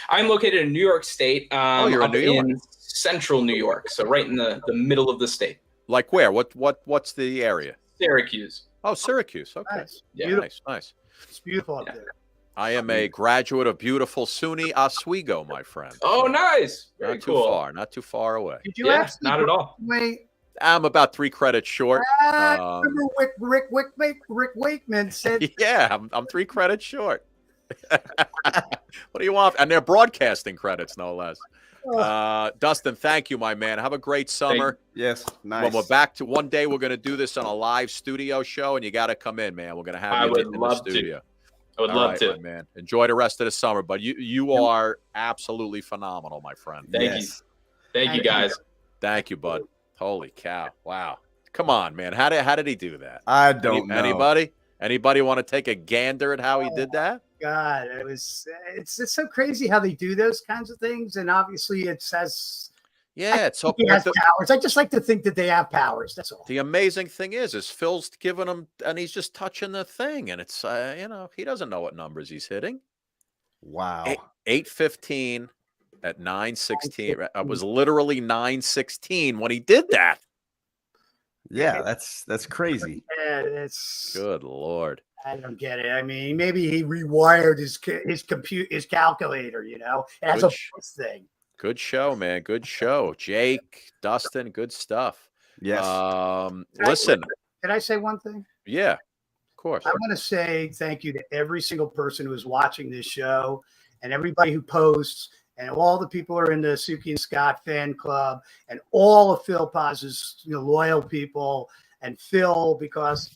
Speaker 15: I'm located in New York State.
Speaker 1: You're in New York.
Speaker 15: In central New York, so right in the middle of the state.
Speaker 1: Like where? What's the area?
Speaker 15: Syracuse.
Speaker 1: Oh, Syracuse. Okay.
Speaker 2: Nice.
Speaker 15: Yeah.
Speaker 1: Nice.
Speaker 2: It's beautiful up there.
Speaker 1: I am a graduate of beautiful SUNY Oswego, my friend.
Speaker 15: Oh, nice. Very
Speaker 1: not
Speaker 15: cool.
Speaker 1: Too far. Not too far away.
Speaker 2: Did you actually
Speaker 15: not at all.
Speaker 2: Wait.
Speaker 1: I'm about 3 credits short.
Speaker 2: Remember Rick Wakeman said.
Speaker 1: Yeah, I'm 3 credits short. What do you want? And they're broadcasting credits, no less. Dustin, thank you, my man. Have a great summer.
Speaker 3: Yes, nice.
Speaker 1: When we're back to one day, we're going to do this on a live studio show, and you got to come in, man. We're going to have you in the studio.
Speaker 15: I would love to,
Speaker 1: man. Enjoy the rest of the summer. But you are absolutely phenomenal, my friend.
Speaker 15: Thank you. Thank you, guys.
Speaker 1: Thank you, bud. Holy cow! Wow. Come on, man. How did he do that?
Speaker 3: I don't know.
Speaker 1: Anybody want to take a gander at how he did that?
Speaker 2: God, it's so crazy how they do those kinds of things, and obviously it says
Speaker 1: he has
Speaker 2: powers. I just like to think that they have powers. That's all.
Speaker 1: The amazing thing is Phil's giving him, and he's just touching the thing, and it's he doesn't know what numbers he's hitting.
Speaker 3: Wow.
Speaker 1: 8:15 at 9:16. It was literally 9:16 when he did that.
Speaker 3: Yeah, that's crazy.
Speaker 2: Yeah, it's
Speaker 1: good Lord.
Speaker 2: I don't get it. I mean, maybe he rewired his calculator. It has a voice thing.
Speaker 1: Good show, man. Good show, Jake, Dustin. Good stuff.
Speaker 3: Yes.
Speaker 1: Listen.
Speaker 2: Can I say one thing?
Speaker 1: Yeah, of course.
Speaker 2: I want to say thank you to every single person who is watching this show, and everybody who posts, and all the people who are in the Suki and Scott fan club, and all of Phil Paz's loyal people, and Phil, because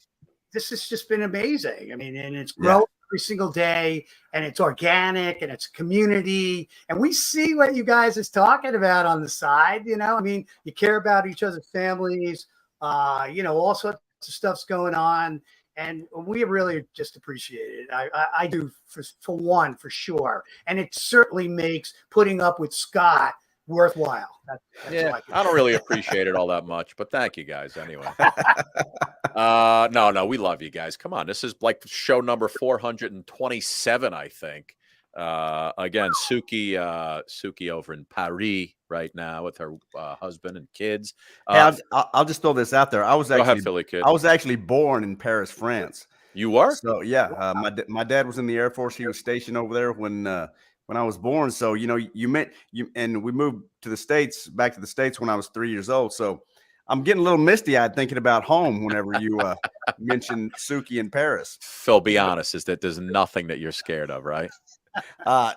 Speaker 2: this has just been amazing. I mean, and it's growing every single day, and it's organic and it's community. And we see what you guys is talking about on the side. You know, I mean, you care about each other's families, you know, all sorts of stuff's going on. And we really just appreciate it. I do for one, for sure. And it certainly makes putting up with Scott worthwhile. That's
Speaker 1: yeah, I don't really appreciate it all that much, but thank you guys anyway. No, we love you guys. Come on, this is like show number 427, I think. Again, Suki over in Paris right now with her husband and kids.
Speaker 3: Hey, I'll just throw this out there. I was
Speaker 1: Go ahead, Philly Kid.
Speaker 3: I was actually born in Paris, France.
Speaker 1: You were?
Speaker 3: So yeah, my dad was in the Air Force. He was stationed over there when I was born. So you know, and we moved to the States, back to the States when I was 3 years old. So I'm getting a little misty-eyed thinking about home whenever you mention Suki in Paris.
Speaker 1: Phil, be honest, is that there's nothing that you're scared of, right?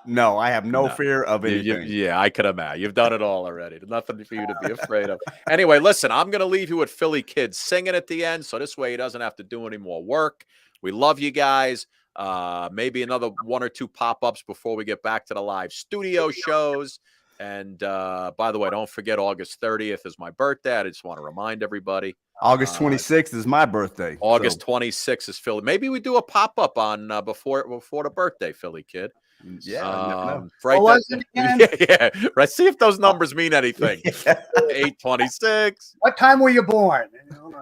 Speaker 3: No, I have no fear of anything.
Speaker 1: Yeah, I could imagine. You've done it all already. There's nothing for you to be afraid of. Anyway, listen, I'm going to leave you with Philly Kid singing at the end, so this way he doesn't have to do any more work. We love you guys. Maybe another 1 or 2 pop-ups before we get back to the live studio shows. And by the way, don't forget August 30th is my birthday. I just want to remind everybody.
Speaker 3: August 26th is my birthday.
Speaker 1: August 26th is Philly. Maybe we do a pop-up on before the birthday, Philly Kid.
Speaker 3: Yeah.
Speaker 1: Right.
Speaker 2: What was it again?
Speaker 1: Yeah. Right. See if those numbers mean anything. 826.
Speaker 2: What time were you born?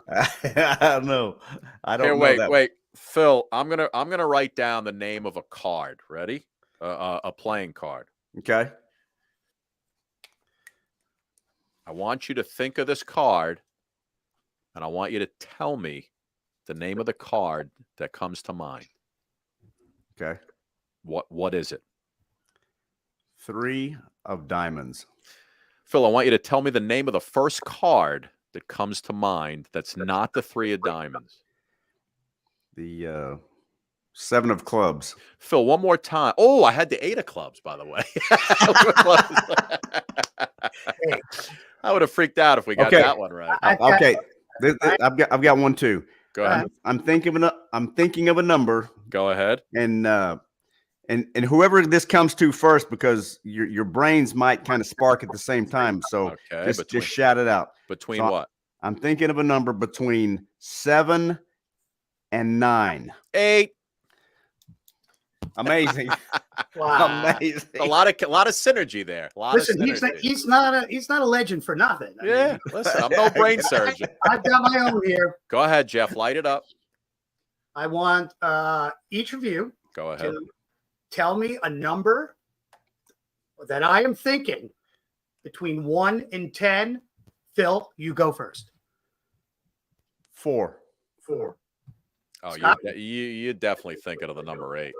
Speaker 3: I don't know. I don't know.
Speaker 1: Wait. Phil, I'm gonna write down the name of a card. Ready? A playing card.
Speaker 3: Okay.
Speaker 1: I want you to think of this card, and I want you to tell me the name of the card that comes to mind.
Speaker 3: Okay.
Speaker 1: What is it?
Speaker 3: 3 of diamonds.
Speaker 1: Phil, I want you to tell me the name of the first card that comes to mind that's not the 3 of diamonds.
Speaker 3: The 7 of clubs.
Speaker 1: Phil, one more time. Oh, I had the 8 of clubs, by the way. I would have freaked out if we got that one right.
Speaker 3: Okay. I've got one too.
Speaker 1: Go ahead.
Speaker 3: I'm thinking of a number.
Speaker 1: Go ahead.
Speaker 3: And whoever this comes to first, because your brains might kind of spark at the same time. So just shout it out.
Speaker 1: Between what?
Speaker 3: I'm thinking of a number between 7 and 9.
Speaker 1: 8.
Speaker 3: Amazing.
Speaker 2: Wow.
Speaker 3: Amazing.
Speaker 1: A lot of synergy there.
Speaker 2: Listen, he's not a legend for nothing. I mean,
Speaker 1: listen, I'm no brain surgeon.
Speaker 2: I've got my own here.
Speaker 1: Go ahead, Jeff. Light it up.
Speaker 2: I want each of you
Speaker 1: to
Speaker 2: tell me a number that I am thinking between 1 and 10. Phil, you go first.
Speaker 3: 4.
Speaker 1: Oh, you're definitely thinking of the number 8.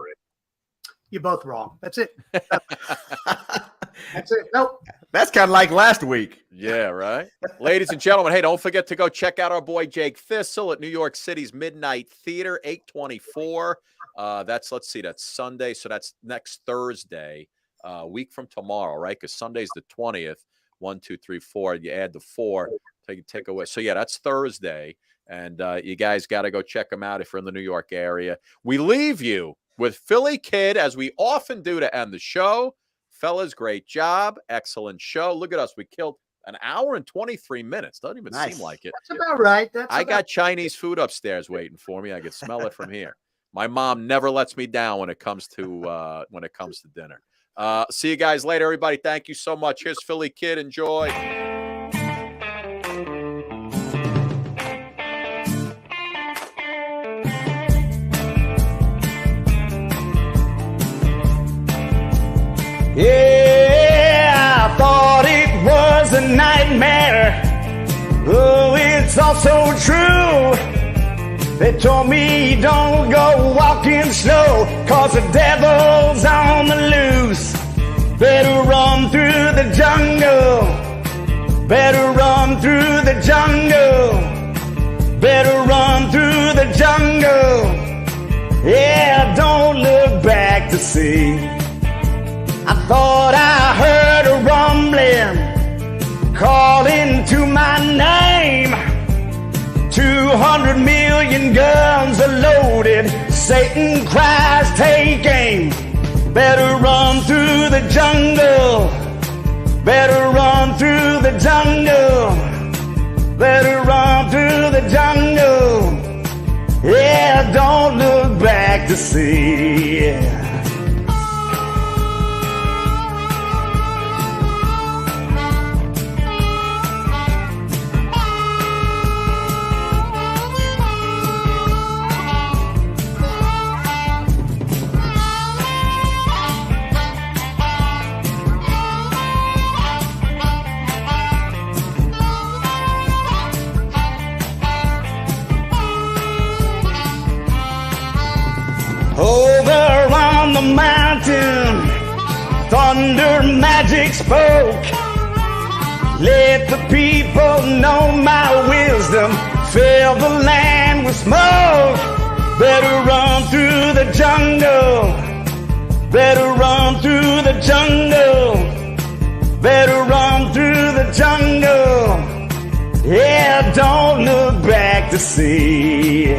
Speaker 2: You're both wrong. That's it. That's it. Nope.
Speaker 3: That's kind of like last week.
Speaker 1: Yeah, right. Ladies and gentlemen, hey, don't forget to go check out our boy Jake Thistle at New York City's Midnight Theater, 824. That's Sunday. So that's next Thursday, a week from tomorrow, right? Because Sunday's the 20th. 1, 2, 3, 4. You add the 4, take away. So yeah, that's Thursday. And you guys got to go check them out if you're in the New York area. We leave you with Philly Kid, as we often do to end the show. Fellas, great job. Excellent show. Look at us. We killed an hour and 23 minutes. Doesn't even seem like it.
Speaker 2: That's about right.
Speaker 1: I got Chinese food upstairs waiting for me. I could smell it from here. My mom never lets me down when it comes to dinner. See you guys later, everybody. Thank you so much. Here's Philly Kid. Enjoy.
Speaker 13: Yeah, I thought it was a nightmare. Oh, it's also true. They told me don't go walking slow, 'cause the devil's on the loose. Better run through the jungle. Better run through the jungle. Better run through the jungle. Yeah, don't look back to see. I thought I heard a rumbling calling to my name. 200 million guns are loaded. Satan cries, take aim. Better run through the jungle. Better run through the jungle. Better run through the jungle. Yeah, don't look back to see. Over on the mountain, thunder magic spoke. Let the people know my wisdom, fill the land with smoke. Better run through the jungle. Better run through the jungle. Better run through the jungle. Yeah, don't look back to see.